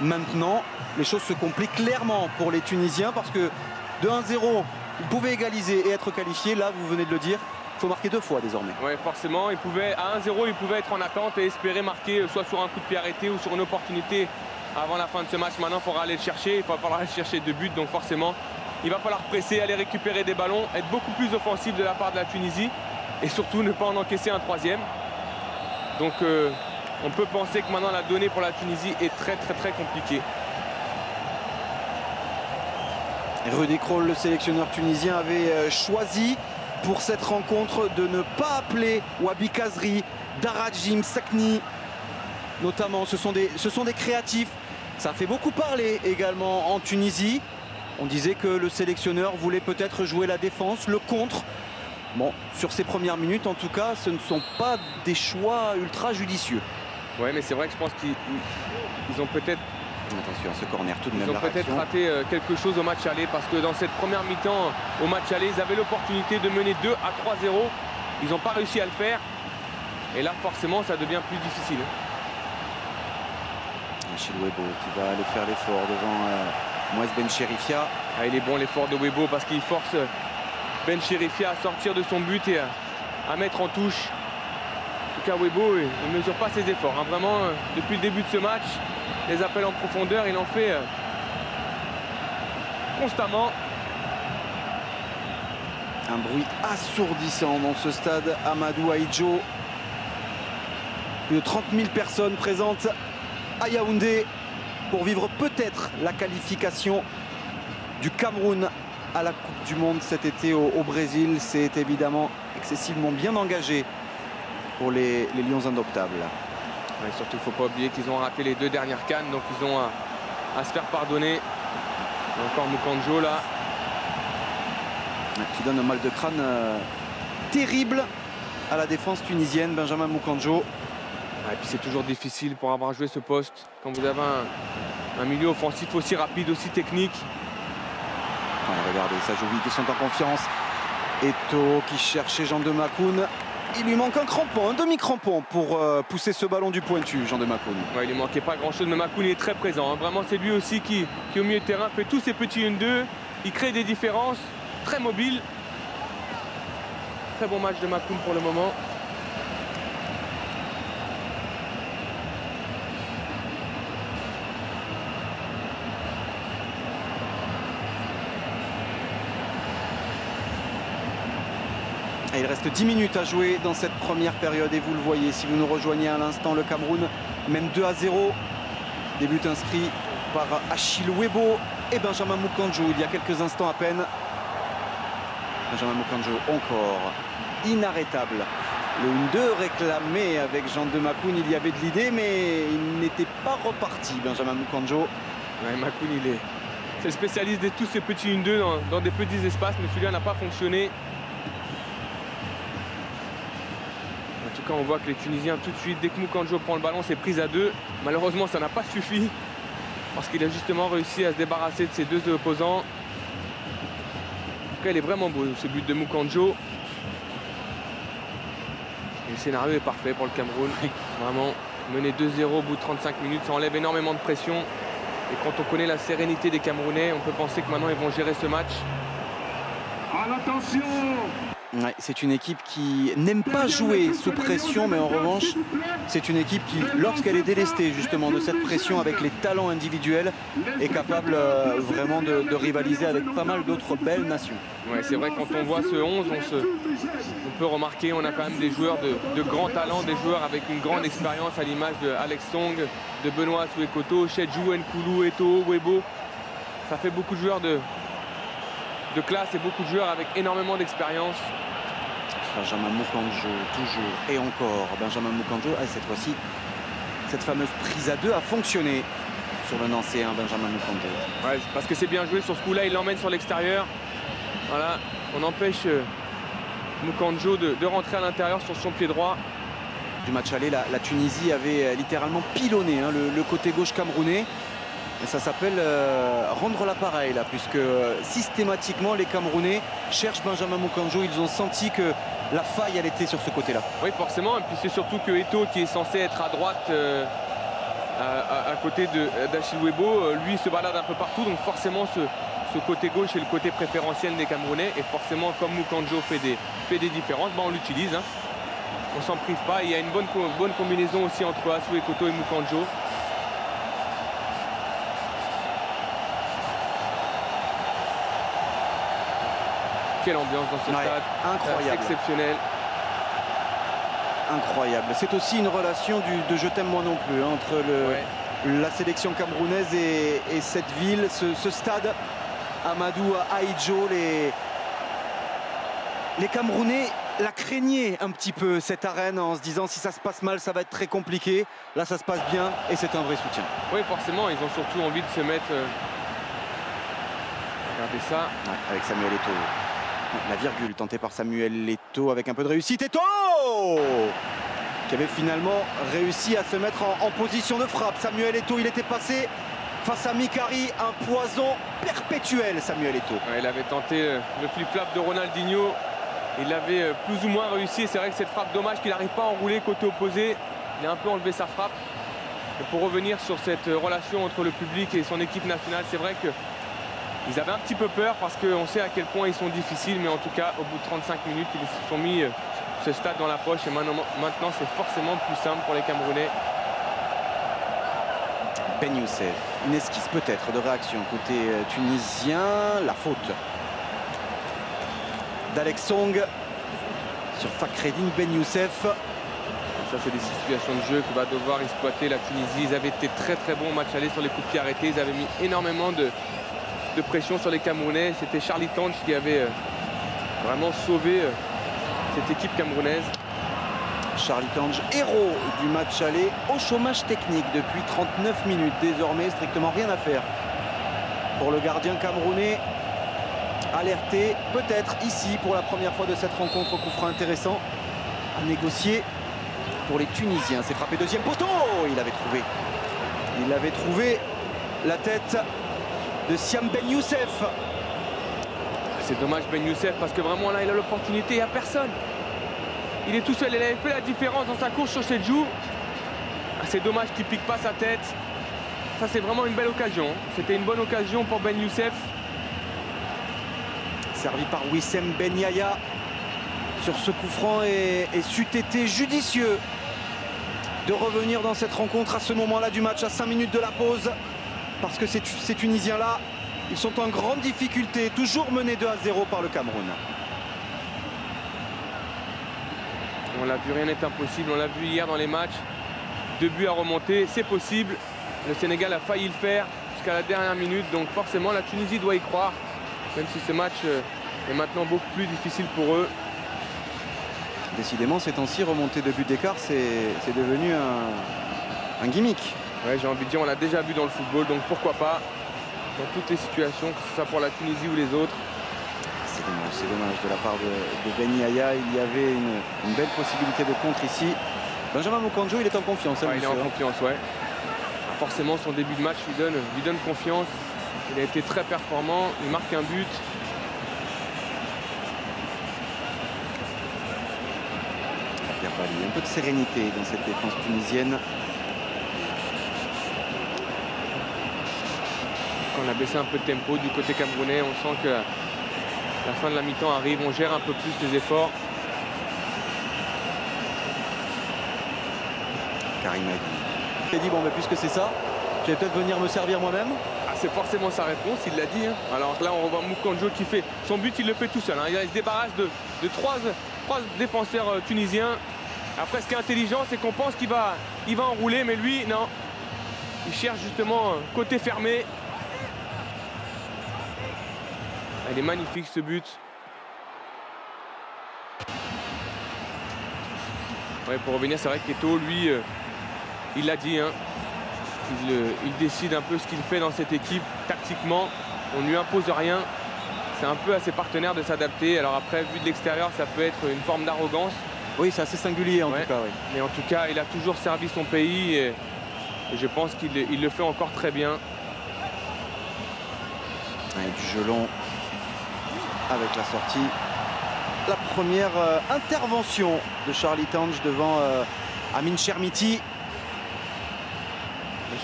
Maintenant, les choses se compliquent clairement pour les Tunisiens parce que de 1-0, vous pouvez égaliser et être qualifié. Là, vous venez de le dire, il faut marquer 2 fois désormais. Oui, forcément. À 1-0, il pouvait être en attente et espérer marquer soit sur un coup de pied arrêté ou sur une opportunité avant la fin de ce match. Maintenant, il faudra aller le chercher. Il va falloir aller chercher 2 buts. Donc forcément, il va falloir presser, aller récupérer des ballons, être beaucoup plus offensif de la part de la Tunisie et surtout ne pas en encaisser un 3e. Donc on peut penser que maintenant la donnée pour la Tunisie est très compliquée. Rudi Krol, le sélectionneur tunisien, avait choisi pour cette rencontre de ne pas appeler Wabi Kazri, Darajim Sakni notamment. Ce sont des créatifs. Ça a fait beaucoup parler également en Tunisie. On disait que le sélectionneur voulait peut-être jouer la défense, le contre. Bon, sur ces premières minutes, en tout cas, ce ne sont pas des choix ultra judicieux. Oui, mais c'est vrai que je pense qu'ils ont peut-être... Attention à ce corner tout de même. Ils ont peut-être raté quelque chose au match aller parce que dans cette première mi-temps, au match aller, ils avaient l'opportunité de mener 2-3-0. Ils n'ont pas réussi à le faire. Et là, forcément, ça devient plus difficile. Chilwebo qui va aller faire l'effort devant Mouez Ben Chérifia. Il est bon l'effort de Webo parce qu'il force Ben Chérifia à sortir de son but et à mettre en touche. En tout cas, Webo, il ne mesure pas ses efforts. Vraiment, depuis le début de ce match, les appels en profondeur, il en fait constamment. Un bruit assourdissant dans ce stade Amadou Ahidjo. Plus de 30 000 personnes présentes à Yaoundé pour vivre peut-être la qualification du Cameroun à la Coupe du Monde cet été au Brésil. C'est évidemment excessivement bien engagé pour les Lions indoptables. Ouais, surtout, il ne faut pas oublier qu'ils ont raté les 2 dernières cannes, donc ils ont à se faire pardonner. Et encore Mukanjo là. Qui donne un mal de crâne terrible à la défense tunisienne, Benjamin Mukanjo. Et puis c'est toujours difficile pour avoir joué ce poste quand vous avez un milieu offensif aussi rapide, aussi technique. Regardez, ça joue vite, ils sont en confiance. Eto'o qui cherchait Jean de Makoun. Il lui manque un crampon, un demi-crampon pour pousser ce ballon du pointu, Jean de Makoun. Ouais, il ne manquait pas grand-chose, mais Makoun est très présent. Vraiment, c'est lui aussi qui au milieu de terrain fait tous ces petits 1-2. Il crée des différences, très mobile. Très bon match de Makoun pour le moment. Et il reste 10 minutes à jouer dans cette première période et vous le voyez, si vous nous rejoignez à l'instant, le Cameroun mène 2-0. Des buts inscrits par Achille Webo et Benjamin Mukanjo il y a quelques instants à peine. Benjamin Moukandjo encore inarrêtable. Le 1-2 réclamé avec Jean de Makoun, il y avait de l'idée, mais il n'était pas reparti, Benjamin Moukandjo. Ouais, Makoun, c'est le spécialiste de tous ces petits 1-2 dans des petits espaces, mais celui-là n'a pas fonctionné. En tout cas, on voit que les Tunisiens, tout de suite, dès que Moukandjo prend le ballon, c'est prise à 2. Malheureusement, ça n'a pas suffi, parce qu'il a justement réussi à se débarrasser de ses 2 opposants. En tout cas, il est vraiment beau, ce but de Moukandjo. Le scénario est parfait pour le Cameroun. Vraiment, mener 2-0 au bout de 35 minutes, ça enlève énormément de pression. Et quand on connaît la sérénité des Camerounais, on peut penser que maintenant ils vont gérer ce match. Attention! Ouais, c'est une équipe qui n'aime pas jouer sous pression, mais en revanche, c'est une équipe qui, lorsqu'elle est délestée justement de cette pression avec les talents individuels, est capable vraiment de rivaliser avec pas mal d'autres belles nations. Ouais, c'est vrai, quand on voit ce 11, on peut remarquer on a quand même des joueurs de grand talent, des joueurs avec une grande expérience à l'image de Alex Song, de Benoît Souekoto, Chedjou, Nkoulou, Eto'o, Webo. Ça fait beaucoup de joueurs de classe et beaucoup de joueurs avec énormément d'expérience. Benjamin Moukandjo, toujours et encore. Benjamin Moukandjo, cette fois-ci, cette fameuse prise à 2 a fonctionné sur le Nancéen, Benjamin Moukandjo. Ouais, parce que c'est bien joué sur ce coup-là, il l'emmène sur l'extérieur. Voilà, on empêche Moukandjo de rentrer à l'intérieur sur son pied droit. Du match aller, la Tunisie avait littéralement pilonné le côté gauche camerounais. Et ça s'appelle rendre l'appareil là, puisque systématiquement les Camerounais cherchent Benjamin Moukandjo. Ils ont senti que la faille elle était sur ce côté-là. Oui, forcément. Et puis c'est surtout que Eto'o, qui est censé être à droite à côté d'Achille Webo, lui se balade un peu partout. Donc forcément ce côté gauche est le côté préférentiel des Camerounais. Et forcément, comme Moukandjo fait des différences, on l'utilise. Hein. On s'en prive pas. Il y a une bonne combinaison aussi entre Souekoto et Moukandjo. Quelle ambiance dans ce stade, incroyable, exceptionnel. Incroyable. C'est aussi une relation de je t'aime moi non plus entre la sélection camerounaise et cette ville, ce stade. Amadou Ahidjo, les Camerounais la craignaient un petit peu cette arène en se disant si ça se passe mal ça va être très compliqué. Là ça se passe bien et c'est un vrai soutien. Oui, forcément, ils ont surtout envie de se mettre. Regardez ça. Ouais, avec Samuel Eto'o. La virgule tentée par Samuel Eto'o avec un peu de réussite. Eto'o qui avait finalement réussi à se mettre en position de frappe. Samuel Eto'o, il était passé face à Mikari, un poison perpétuel, Samuel Eto'o. Ouais, il avait tenté le flip-flap de Ronaldinho. Il avait plus ou moins réussi. C'est vrai que cette frappe, dommage qu'il n'arrive pas à enrouler côté opposé. Il a un peu enlevé sa frappe. Et pour revenir sur cette relation entre le public et son équipe nationale, c'est vrai que ils avaient un petit peu peur parce qu'on sait à quel point ils sont difficiles, mais en tout cas, au bout de 35 minutes, ils se sont mis ce stade dans la poche et maintenant c'est forcément plus simple pour les Camerounais. Ben Youssef, une esquisse peut-être de réaction côté tunisien, la faute d'Alex Song sur Fakhreddine Ben Youssef. Ça, c'est des situations de jeu que va devoir exploiter la Tunisie. Ils avaient été très très bons au match aller sur les coups de pied arrêtés. Ils avaient mis énormément de pression sur les Camerounais. C'était Charlie Tange qui avait vraiment sauvé cette équipe camerounaise. Charlie Tange, héros du match aller, au chômage technique depuis 39 minutes. Désormais, strictement rien à faire pour le gardien camerounais. Alerté, peut-être ici pour la première fois de cette rencontre, coup franc intéressant à négocier pour les Tunisiens. C'est frappé deuxième poteau. Il avait trouvé la tête de Siam Ben Youssef. C'est dommage Ben Youssef parce que vraiment là il a l'opportunité, il n'y a personne. Il est tout seul, il avait fait la différence dans sa course sur cette joue. C'est dommage qu'il ne pique pas sa tête. Ça c'est vraiment une belle occasion. C'était une bonne occasion pour Ben Youssef. Servi par Wissem Ben Yaya sur ce coup franc et c'eût été judicieux de revenir dans cette rencontre à ce moment-là du match, à 5 minutes de la pause. Parce que ces Tunisiens-là, ils sont en grande difficulté, toujours menés 2-0 par le Cameroun. On l'a vu, rien n'est impossible. On l'a vu hier dans les matchs. 2 buts à remonter, c'est possible. Le Sénégal a failli le faire jusqu'à la dernière minute. Donc forcément, la Tunisie doit y croire. Même si ce match est maintenant beaucoup plus difficile pour eux. Décidément, ces temps-ci, remonter de but d'écart, c'est devenu un gimmick. Ouais, j'ai envie de dire, on l'a déjà vu dans le football, donc pourquoi pas dans toutes les situations, que ce soit pour la Tunisie ou les autres. C'est dommage de la part de Ben Yahya. Il y avait une belle possibilité de contre ici. Benjamin Moukandjo, il est en confiance. Ouais, il est en confiance, ouais. Forcément, son début de match lui donne confiance. Il a été très performant, il marque un but. Un peu de sérénité dans cette défense tunisienne. On a baissé un peu de tempo du côté camerounais. On sent que la fin de la mi-temps arrive. On gère un peu plus les efforts. Karim Agui. Il a dit, bon, mais puisque c'est ça, je vais peut-être venir me servir moi-même. Ah, c'est forcément sa réponse, il l'a dit. Hein. Alors là, on voit Moukandjo qui fait son but, il le fait tout seul. Hein. Il se débarrasse de trois défenseurs tunisiens. Après, ce qui est intelligent, c'est qu'on pense qu'il va enrouler, mais lui, non. Il cherche justement côté fermé. Il est magnifique ce but. Ouais, pour revenir, c'est vrai qu'Eto'o, lui, il l'a dit. Hein. Il décide un peu ce qu'il fait dans cette équipe tactiquement. On ne lui impose rien. C'est un peu à ses partenaires de s'adapter. Alors après, vu de l'extérieur, ça peut être une forme d'arrogance. Oui, c'est assez singulier en tout cas. Oui. Mais en tout cas, il a toujours servi son pays et je pense qu'il le fait encore très bien. Et du jeu long avec la sortie. La première intervention de Charlie Tange devant Amin Chermiti.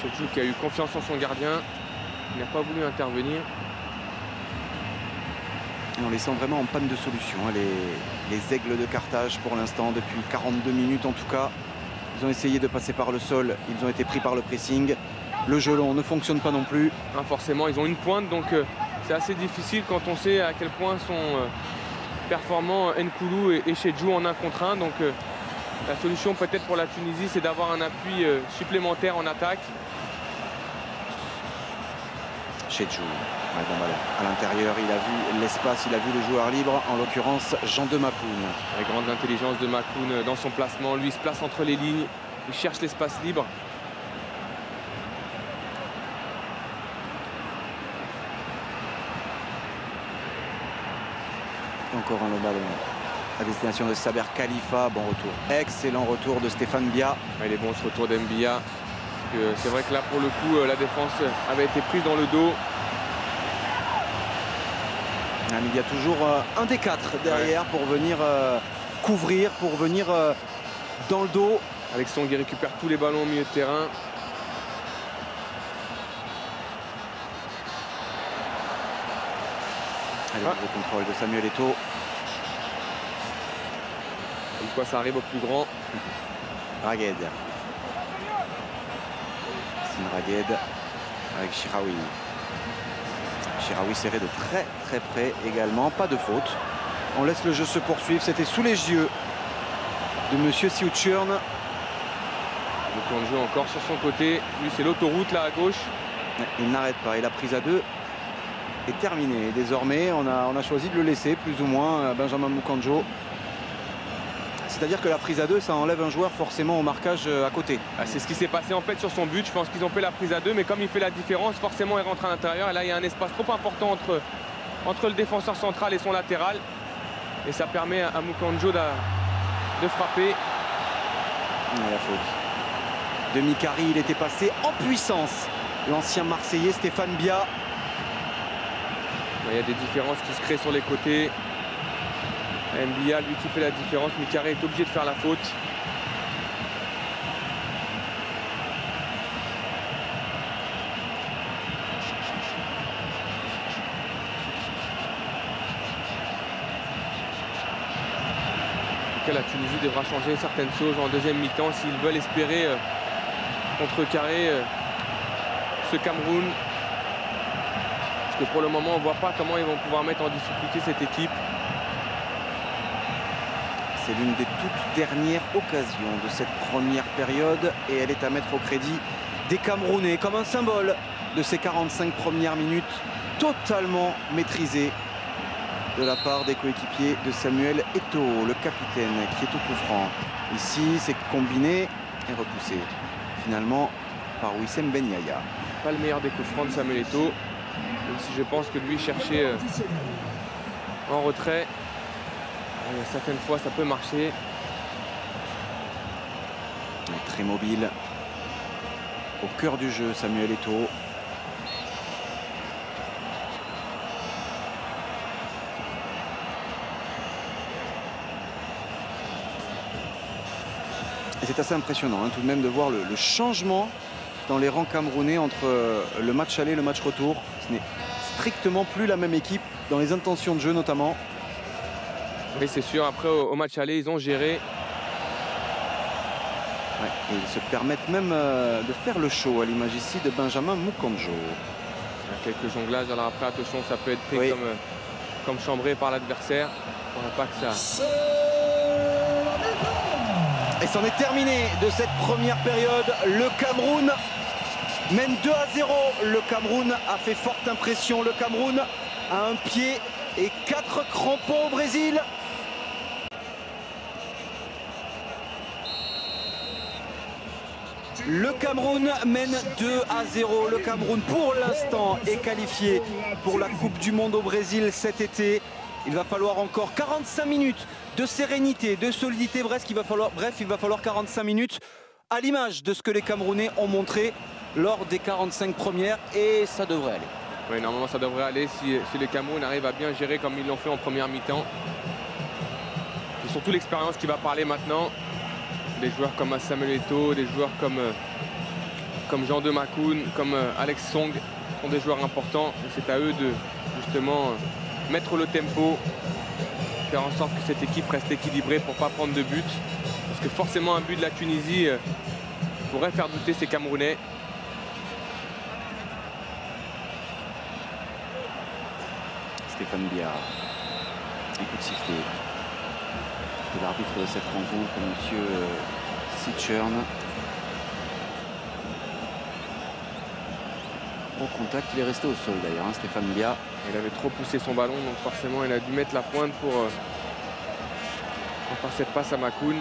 Chedjou qui a eu confiance en son gardien. Il n'a pas voulu intervenir. Et on les sent vraiment en panne de solution, hein, les Aigles de Carthage pour l'instant, depuis 42 minutes en tout cas. Ils ont essayé de passer par le sol, ils ont été pris par le pressing. Le jeu long ne fonctionne pas non plus. Hein, forcément, ils ont une pointe, donc c'est assez difficile quand on sait à quel point sont performants Nkoulou et Chedjou en 1 contre 1. Donc la solution peut-être pour la Tunisie, c'est d'avoir un appui supplémentaire en attaque. Chedjou. Ouais, bon, voilà. À l'intérieur, il a vu l'espace, il a vu le joueur libre, en l'occurrence Jean de Makoun. La grande intelligence de Makoun dans son placement. Lui, il se place entre les lignes, il cherche l'espace libre. Encore un long ballon à destination de Saber Khalifa. Bon retour. Excellent retour de Stéphane Bia. Ouais, il est bon ce retour d'Mbia. C'est vrai que là, pour le coup, la défense avait été prise dans le dos. Il y a toujours un des 4 derrière pour venir couvrir, pour venir dans le dos. Alexandre qui récupère tous les ballons au milieu de terrain. Allez, le contrôle de Samuel Eto'o. Comme quoi ça arrive au plus grand. Ragued. Sin Ragued avec Chiraoui. Chiraoui serré de très près également. Pas de faute. On laisse le jeu se poursuivre. C'était sous les yeux de Monsieur Siouchurn. Le plan de jeu encore sur son côté. Lui, c'est l'autoroute là à gauche. Il n'arrête pas. Et la prise à 2 est terminée. Et désormais, on a choisi de le laisser plus ou moins Benjamin Moukandjo. C'est-à-dire que la prise à 2, ça enlève un joueur forcément au marquage à côté. Ah, c'est ce qui s'est passé en fait sur son but. Je pense qu'ils ont fait la prise à 2, mais comme il fait la différence, forcément il rentre à l'intérieur. Et là, il y a un espace trop important entre le défenseur central et son latéral. Et ça permet à Moukandjo de frapper. Et la faute de Mikari, il était passé en puissance. L'ancien Marseillais Stéphane Bia. Il y a des différences qui se créent sur les côtés. Mbia, lui qui fait la différence. Mikari est obligé de faire la faute. En tout cas, la Tunisie devra changer certaines choses en deuxième mi-temps s'ils veulent espérer contrecarrer ce Cameroun. Parce que pour le moment, on ne voit pas comment ils vont pouvoir mettre en difficulté cette équipe. C'est l'une des toutes dernières occasions de cette première période et elle est à mettre au crédit des Camerounais comme un symbole de ces 45 premières minutes totalement maîtrisées de la part des coéquipiers de Samuel Eto'o, le capitaine, qui est au coup franc. Ici, c'est combiné et repoussé finalement par Wissem Ben Yaya. Pas le meilleur des coups francs de Samuel Eto'o, même si je pense que lui chercher en retrait, certaines fois ça peut marcher. Très mobile, au cœur du jeu, Samuel Eto'o. Et c'est assez impressionnant hein, tout de même de voir le changement dans les rangs camerounais entre le match aller et le match retour. Ce n'est strictement plus la même équipe, dans les intentions de jeu notamment. Oui, c'est sûr, après au match aller, ils ont géré. Ouais, et ils se permettent même de faire le show, à l'image ici de Benjamin Mukanjo. Il y a quelques jonglages, alors après attention, ça peut être pris oui. comme chambré par l'adversaire. On n'a pas que ça. Et c'en est terminé de cette première période. Le Cameroun mène 2-0. Le Cameroun a fait forte impression. Le Cameroun a un pied et 4 crampons au Brésil. Le Cameroun mène 2-0. Le Cameroun, pour l'instant, est qualifié pour la Coupe du Monde au Brésil cet été. Il va falloir encore 45 minutes de sérénité, de solidité. Bref, il va falloir 45 minutes à l'image de ce que les Camerounais ont montré lors des 45 premières. Et ça devrait aller. Oui, normalement, ça devrait aller si les Cameroun arrivent à bien gérer comme ils l'ont fait en première mi-temps. C'est surtout l'expérience qui va parler maintenant. Des joueurs comme Samuel Eto'o, des joueurs comme Jean de Makoun, comme Alex Song sont des joueurs importants. C'est à eux de justement mettre le tempo, faire en sorte que cette équipe reste équilibrée pour ne pas prendre de but. Parce que forcément un but de la Tunisie pourrait faire douter ces Camerounais. Stéphane Biard, un coup de sifflet de l'arbitre de cette rencontre, monsieur Sitchern. Au contact, il est resté au sol d'ailleurs, hein, Stéphane Biard. Il avait trop poussé son ballon, donc forcément il a dû mettre la pointe pour faire cette passe à Makoun.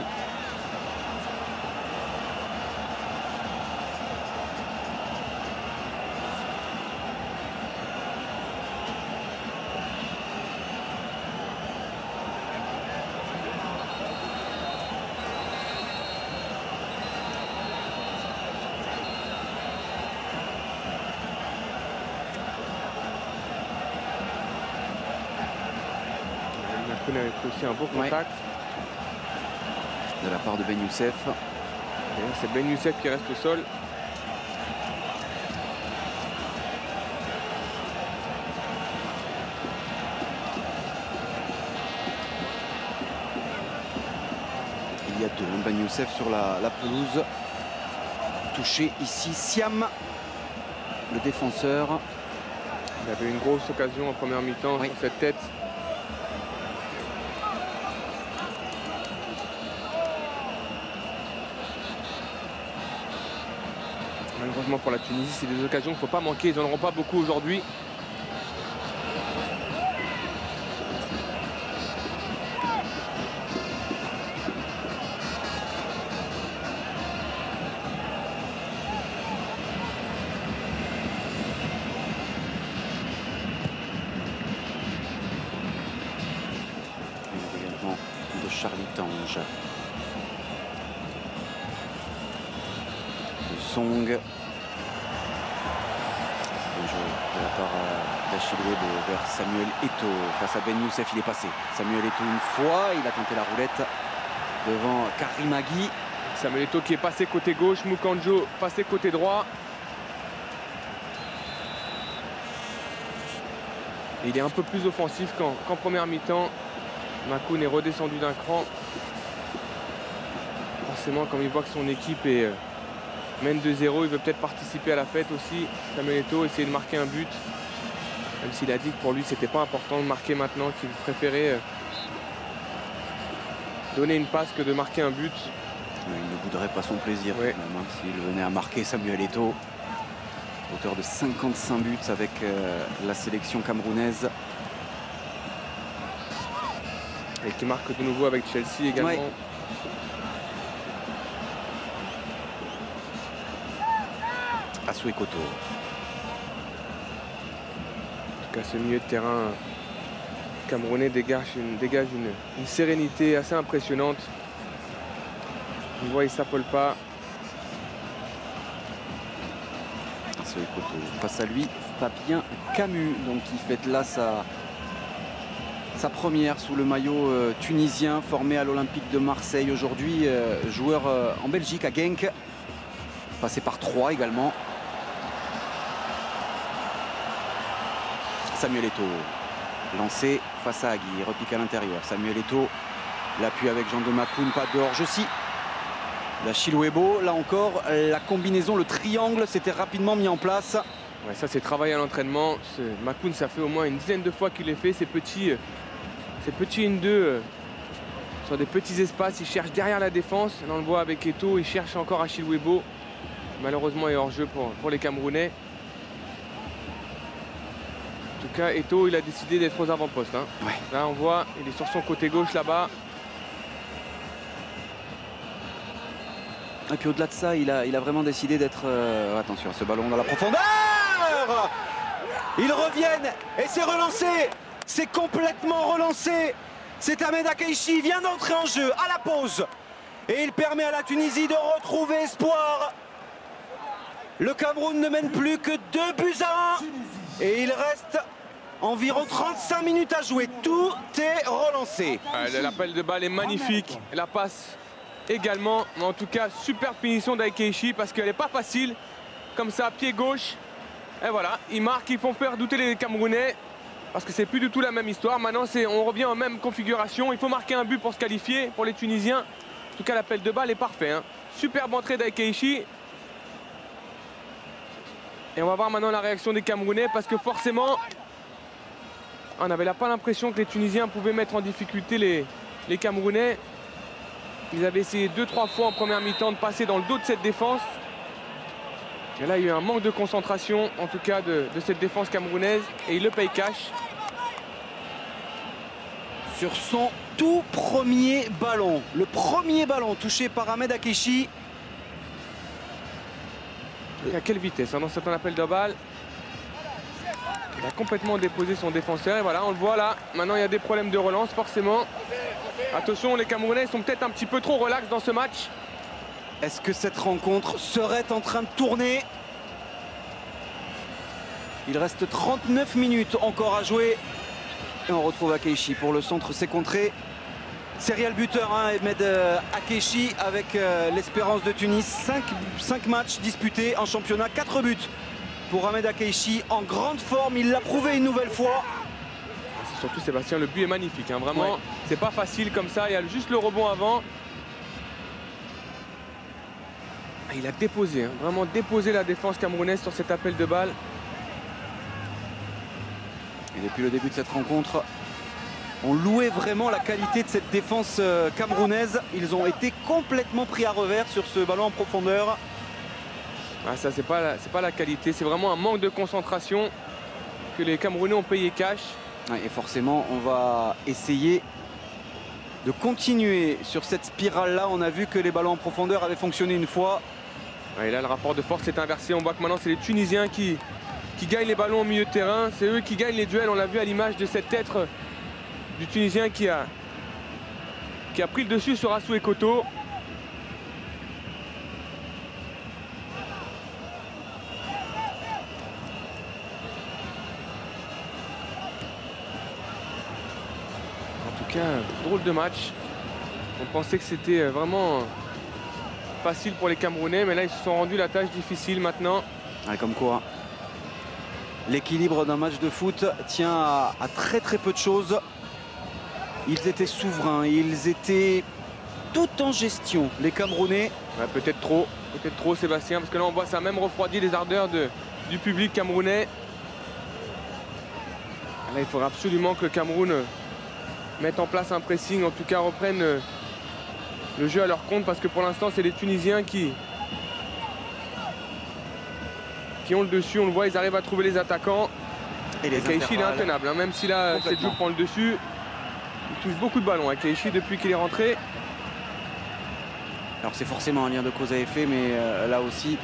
Makoun avait pris aussi un beau contact. Ouais. De la part de Ben Youssef. C'est Ben Youssef qui reste au sol. Il y a deux, Ben Youssef sur la pelouse. Touché ici, Siam, le défenseur. Il avait une grosse occasion en première mi-temps sur cette tête. Malheureusement pour la Tunisie, c'est des occasions qu'il ne faut pas manquer. Ils n'en auront pas beaucoup aujourd'hui. Également de Charlie Tange. De Song. Bien joué de la part d'Achille Webo vers Samuel Eto'o. Face à Ben Youssef, il est passé. Samuel Eto'o une fois, il a tenté la roulette devant Karim Agui. Samuel Eto'o qui est passé côté gauche, Mukanjo passé côté droit. Et il est un peu plus offensif qu'en première mi-temps. Makoun est redescendu d'un cran. Forcément, comme il voit que son équipe mène 2-0, il veut peut-être participer à la fête aussi. Samuel Eto'o essayer de marquer un but. Même s'il a dit que pour lui, c'était pas important de marquer maintenant, qu'il préférait donner une passe que de marquer un but. Il ne bouderait pas son plaisir, même, hein, s'il venait à marquer Samuel Eto'o. Auteur de 55 buts avec la sélection camerounaise. Et qui marque de nouveau avec Chelsea également. Ouais. Asou Ekoto. En tout cas, ce milieu de terrain camerounais dégage une sérénité assez impressionnante. On voit, il ne s'appelle pas. Asou Ekoto. Face à lui, Fabien Camus, donc qui fête là sa première sous le maillot tunisien, formé à l'Olympique de Marseille aujourd'hui, joueur en Belgique à Genk, passé par Troyes également. Samuel Eto'o, lancé face à Agui, repique à l'intérieur. Samuel Eto'o, l'appui avec Jean de Makoun, pas d'orge aussi. La Chilwebo, là encore, la combinaison, le triangle s'était rapidement mis en place. Ouais, ça c'est travaillé à l'entraînement. Makoun, ça fait au moins une dizaine de fois qu'il les fait, ces petits 1-2 sur des petits espaces. Il cherche derrière la défense. Là on le voit avec Eto'o, il cherche encore à Chilwebo. Malheureusement, il est hors jeu pour les Camerounais. En tout cas, Eto'o, il a décidé d'être aux avant-postes. Hein. Ouais. Là, on voit, il est sur son côté gauche là-bas. Et puis au-delà de ça, il a vraiment décidé d'être... attention à ce ballon dans la profondeur. Ils reviennent et c'est relancé. C'est complètement relancé. C'est Ahmed Akeichi, il vient d'entrer en jeu à la pause. Et il permet à la Tunisie de retrouver espoir. Le Cameroun ne mène plus que 2-1. Et il reste environ 35 minutes à jouer. Tout est relancé. L'appel de balle est magnifique. La passe également. Mais en tout cas, super finition d'Akeichi parce qu'elle n'est pas facile. Comme ça, pied gauche. Et voilà, ils marquent, ils font faire douter les Camerounais. Parce que c'est plus du tout la même histoire. Maintenant, on revient en même configuration. Il faut marquer un but pour se qualifier pour les Tunisiens. En tout cas, l'appel de balle est parfait. Hein. Superbe entrée d'Akeichi. Et on va voir maintenant la réaction des Camerounais parce que forcément, on n'avait pas l'impression que les Tunisiens pouvaient mettre en difficulté les Camerounais. Ils avaient essayé 2-3 fois en première mi-temps de passer dans le dos de cette défense. Et là, il y a eu un manque de concentration, en tout cas, de cette défense camerounaise. Et il le paye cash. Sur son tout premier ballon, le premier ballon touché par Ahmed Akeichi. À quelle vitesse hein, dans cet appel de balle. Il a complètement déposé son défenseur. Et voilà, on le voit là. Maintenant, il y a des problèmes de relance, forcément. Attention, les Camerounais sont peut-être un petit peu trop relax dans ce match. Est-ce que cette rencontre serait en train de tourner? Il reste 39 minutes encore à jouer. Et on retrouve Akeichi pour le centre, c'est contré. Serial buteur, hein, Ahmed Akeichi avec l'Espérance de Tunis. 5 matchs disputés en championnat, 4 buts pour Ahmed Akeichi. En grande forme, il l'a prouvé une nouvelle fois. C'est surtout Sébastien, le but est magnifique. Hein, vraiment, ouais. C'est pas facile comme ça. Il y a juste le rebond avant. Il a déposé, hein, vraiment déposé la défense camerounaise sur cet appel de balle. Et depuis le début de cette rencontre, on louait vraiment la qualité de cette défense camerounaise. Ils ont été complètement pris à revers sur ce ballon en profondeur. Ah, ça, c'est pas la qualité, c'est vraiment un manque de concentration que les Camerounais ont payé cash. Et forcément, on va essayer de continuer sur cette spirale-là. On a vu que les ballons en profondeur avaient fonctionné une fois. Et là, le rapport de force est inversé. On voit que maintenant, c'est les Tunisiens qui gagnent les ballons au milieu de terrain. C'est eux qui gagnent les duels. On l'a vu à l'image de cette tête du Tunisien qui a pris le dessus sur Asou Ekoto. En tout cas, drôle de match. On pensait que c'était vraiment facile pour les Camerounais, mais là, ils se sont rendus la tâche difficile maintenant. Ah, comme quoi, l'équilibre d'un match de foot tient à très peu de choses. Ils étaient souverains, ils étaient tout en gestion, les Camerounais. Ouais, peut-être trop, Sébastien, parce que là on voit ça a même refroidi les ardeurs du public camerounais. Là, il faudra absolument que le Cameroun mette en place un pressing, en tout cas reprenne le jeu à leur compte, parce que pour l'instant c'est les Tunisiens qui ont le dessus. On le voit, ils arrivent à trouver les attaquants. Et Akeichi, il est intenable, hein, même si là Sedjou prend le dessus. touche beaucoup de ballons avec Keishi depuis qu'il est rentré. Alors c'est forcément un lien de cause à effet, mais là aussi,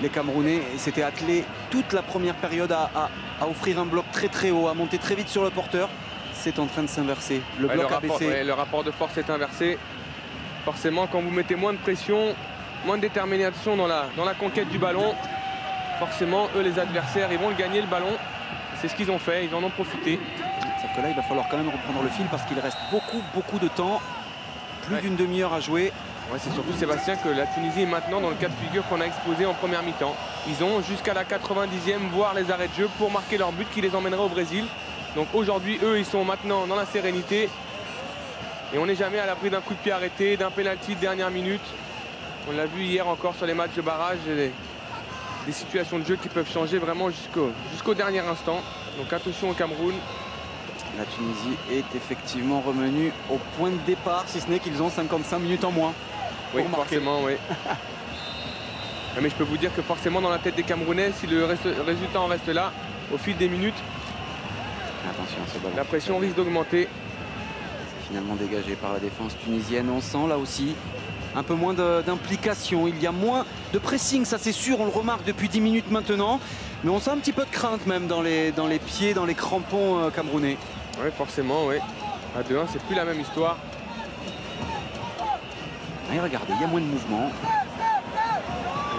les Camerounais s'étaient attelés toute la première période à offrir un bloc très très haut, à monter très vite sur le porteur. C'est en train de s'inverser. Le bloc a baissé. Le rapport de force est inversé. Forcément, quand vous mettez moins de pression, moins de détermination dans la conquête du ballon, forcément, eux, les adversaires, ils vont le gagner le ballon. C'est ce qu'ils ont fait, ils en ont profité. Sauf que là, il va falloir quand même reprendre le fil parce qu'il reste beaucoup de temps. Plus d'une demi-heure à jouer. Ouais, c'est surtout, Sébastien, que la Tunisie est maintenant dans le cas de figure qu'on a exposé en première mi-temps. Ils ont jusqu'à la 90e, voire les arrêts de jeu pour marquer leur but qui les emmènerait au Brésil. Donc aujourd'hui, eux, ils sont maintenant dans la sérénité. Et on n'est jamais à l'abri d'un coup de pied arrêté, d'un pénalty de dernière minute. On l'a vu hier encore sur les matchs de barrage. Des situations de jeu qui peuvent changer vraiment jusqu'au dernier instant. Donc attention au Cameroun. La Tunisie est effectivement revenue au point de départ, si ce n'est qu'ils ont 55 minutes en moins. Oui, pour marquer. forcément, oui. Mais je peux vous dire que forcément dans la tête des Camerounais, si le résultat en reste là, au fil des minutes, attention, ce ballon. La pression risque d'augmenter. C'est finalement dégagé par la défense tunisienne. On sent là aussi un peu moins d'implication. Il y a moins de pressing, ça c'est sûr, on le remarque depuis 10 minutes maintenant. Mais on sent un petit peu de crainte même dans les pieds, dans les crampons camerounais. Oui, forcément, oui. À 2-1, c'est plus la même histoire. Et regardez, il y a moins de mouvement.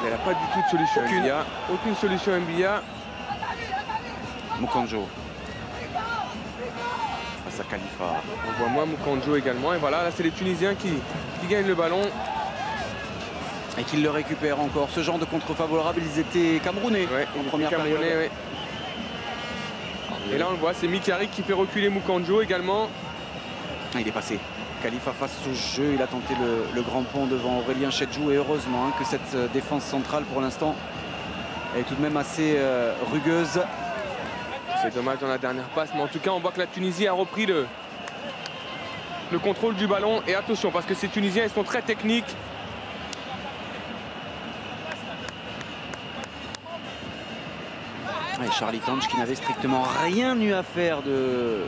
Il n'a pas du tout de solution NBA. Aucune solution NBA. Mukanjo. Face à Khalifa. On voit moins Mukanjo également. Et voilà, là c'est les Tunisiens qui gagnent le ballon. Et qu'ils le récupèrent encore. Ce genre de contre-favorable, ils étaient camerounais en première période. Ouais. Et là on le voit, c'est Mikari qui fait reculer Mukanjo également. Ah, il est passé. Khalifa face au jeu, il a tenté le grand pont devant Aurélien Chedjou. Et heureusement que cette défense centrale pour l'instant est tout de même assez rugueuse. C'est dommage dans la dernière passe, mais en tout cas on voit que la Tunisie a repris le contrôle du ballon. Et attention, parce que ces Tunisiens ils sont très techniques. Et Charlie Tange qui n'avait strictement rien eu à faire de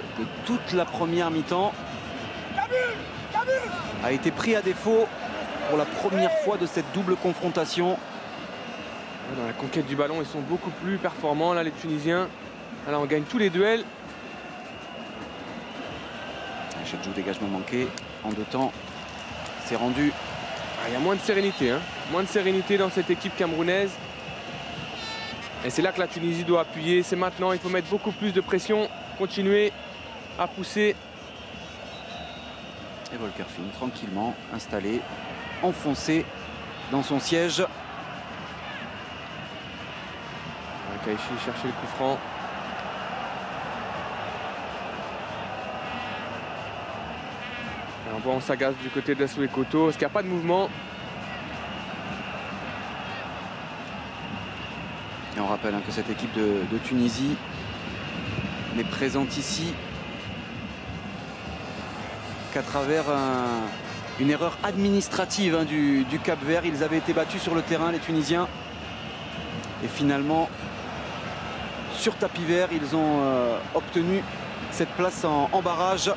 toute la première mi-temps a été pris à défaut pour la première fois de cette double confrontation. Dans la conquête du ballon, ils sont beaucoup plus performants là les Tunisiens. Alors on gagne tous les duels. Chedjou, dégagement manqué en 2 temps. C'est rendu. Il y a moins de sérénité, hein. Moins de sérénité dans cette équipe camerounaise. Et c'est là que la Tunisie doit appuyer. C'est maintenant, il faut mettre beaucoup plus de pression, continuer à pousser. Et Volker Finn, tranquillement installé, enfoncé dans son siège. Keishi chercher le coup franc. Et on voit on s'agace du côté de Assou Ekoto. Est-ce qu'il n'y a pas de mouvement? Et on rappelle que cette équipe de Tunisie n'est présente ici qu'à travers une erreur administrative du Cap-Vert. Ils avaient été battus sur le terrain, les Tunisiens. Et finalement, sur tapis vert, ils ont obtenu cette place en barrage.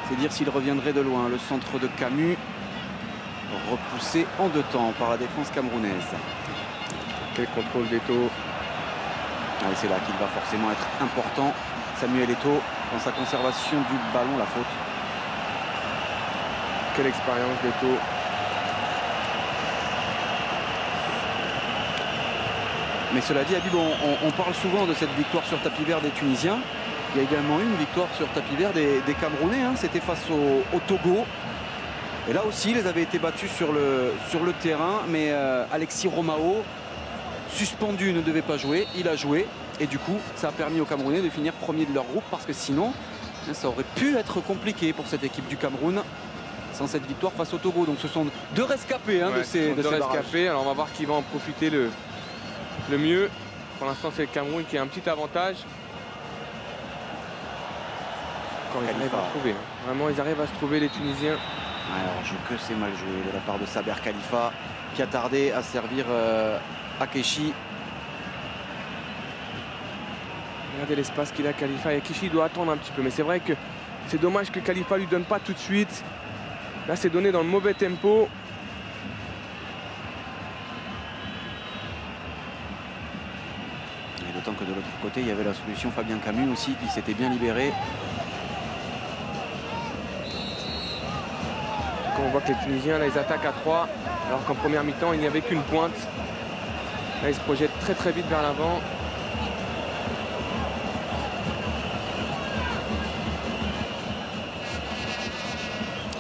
C'est dire s'ils reviendraient de loin. Le centre de Camus, repoussé en 2 temps par la défense camerounaise. Quel contrôle d'Eto. C'est là qu'il va forcément être important. Samuel Eto'o dans sa conservation du ballon, la faute. Quelle expérience d'Eto. Mais cela dit, Habib, on parle souvent de cette victoire sur tapis vert des Tunisiens. Il y a également eu une victoire sur tapis vert des Camerounais. C'était face au Togo. Et là aussi, ils avaient été battus sur le terrain. Mais Alexis Romao, suspendu, ne devait pas jouer. Il a joué. Et du coup, ça a permis aux Camerounais de finir premier de leur groupe. Parce que sinon, ça aurait pu être compliqué pour cette équipe du Cameroun sans cette victoire face au Togo. Donc ce sont 2 rescapés de ces rescapés. Alors on va voir qui va en profiter le mieux. Pour l'instant, c'est le Cameroun qui a un petit avantage. Quand ils arrivent à trouver. Vraiment, ils arrivent à se trouver, les Tunisiens. Alors, que c'est mal joué de la part de Saber Khalifa qui a tardé à servir Akeshi. Regardez l'espace qu'il a, Khalifa. Et Kishi doit attendre un petit peu. Mais c'est vrai que c'est dommage que Khalifa lui donne pas tout de suite. Là, c'est donné dans le mauvais tempo. Et d'autant que de l'autre côté, il y avait la solution Fabien Camus aussi qui s'était bien libéré. Quand on voit que les Tunisiens, là, ils attaquent à 3, alors qu'en première mi-temps, il n'y avait qu'une pointe. Là, ils se projettent très très vite vers l'avant.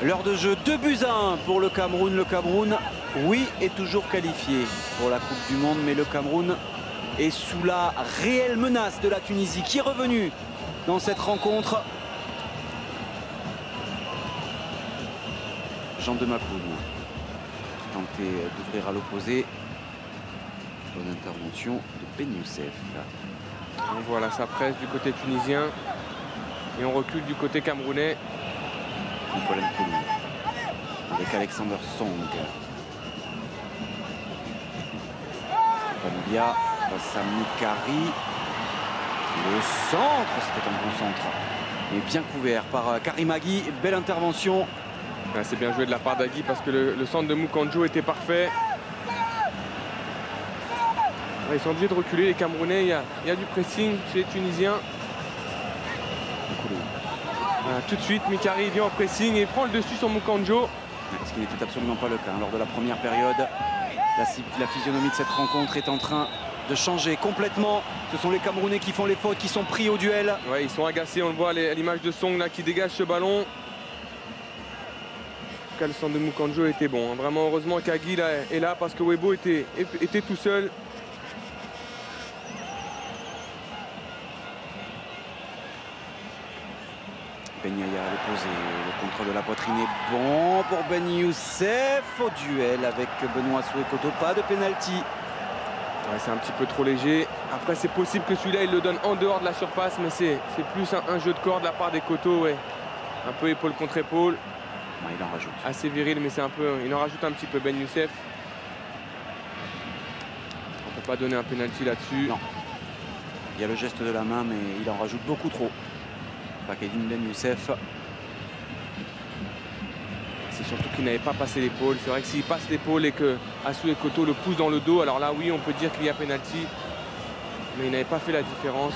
L'heure de jeu, 2-1 pour le Cameroun. Le Cameroun, oui, est toujours qualifié pour la Coupe du Monde, mais le Cameroun est sous la réelle menace de la Tunisie qui est revenue dans cette rencontre. Jean de Makoun qui tentait d'ouvrir à l'opposé. Bonne intervention de Ben Youssef. On voit là, ça presse du côté tunisien et on recule du côté camerounais. Nicolas Nkoulou avec Alexander Song. Fanobia face à Mikari. Le centre, c'était un bon centre. Et bien couvert par Karim Agui. Belle intervention. C'est bien joué de la part d'Agui parce que le centre de Moukandjo était parfait. Ils sont obligés de reculer les Camerounais. Il y a du pressing chez les Tunisiens. Voilà, tout de suite, Mikari vient en pressing et prend le dessus sur Moukandjo. Ce qui n'était absolument pas le cas lors de la première période. La physionomie de cette rencontre est en train de changer complètement. Ce sont les Camerounais qui font les fautes, qui sont pris au duel. Ouais, ils sont agacés, on le voit à l'image de Song là, qui dégage ce ballon. Le centre de Moukandjo était bon. Vraiment, heureusement qu'Agui est là parce que Webo était tout seul. Ben Yaya à l'opposé, le contrôle de la poitrine est bon pour Ben Youssef au duel avec Benoît Souekoto, pas de pénalty. Ouais, c'est un petit peu trop léger. Après, c'est possible que celui-là, il le donne en dehors de la surface, mais c'est plus un jeu de corps de la part des Koto, ouais. Un peu épaule contre épaule. Ouais, il en rajoute. Assez viril, mais c'est un peu, il en rajoute un petit peu Ben Youssef. On ne peut pas donner un pénalty là-dessus. Non. Il y a le geste de la main, mais il en rajoute beaucoup trop. Fakheddine Ben Youssef. C'est surtout qu'il n'avait pas passé l'épaule. C'est vrai que s'il passe l'épaule et que Assou et Koto le poussent dans le dos, alors là oui on peut dire qu'il y a pénalty. Mais il n'avait pas fait la différence.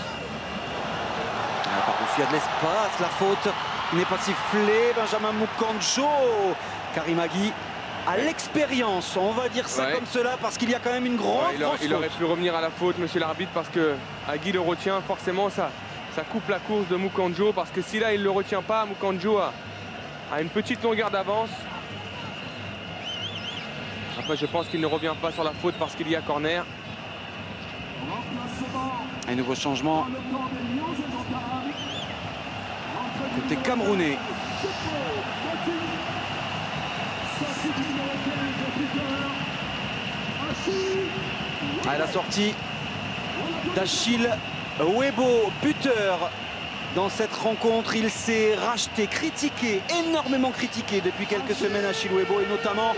Par contre, il y a de l'espace, la faute n'est pas sifflée. Benjamin Moukandjo. Karim Agui à l'expérience, on va dire ça comme cela, parce qu'il y a quand même une grande il aurait pu revenir à la faute, monsieur l'arbitre, parce que Agui le retient. Forcément ça coupe la course de Moukandjo, parce que si là il ne le retient pas, Moukandjo a une petite longueur d'avance. Après je pense qu'il ne revient pas sur la faute parce qu'il y a corner. Un nouveau changement côté camerounais. À la sortie d'Achille Webo, buteur dans cette rencontre. Il s'est racheté, critiqué, énormément critiqué depuis quelques semaines, Achille Webo, et notamment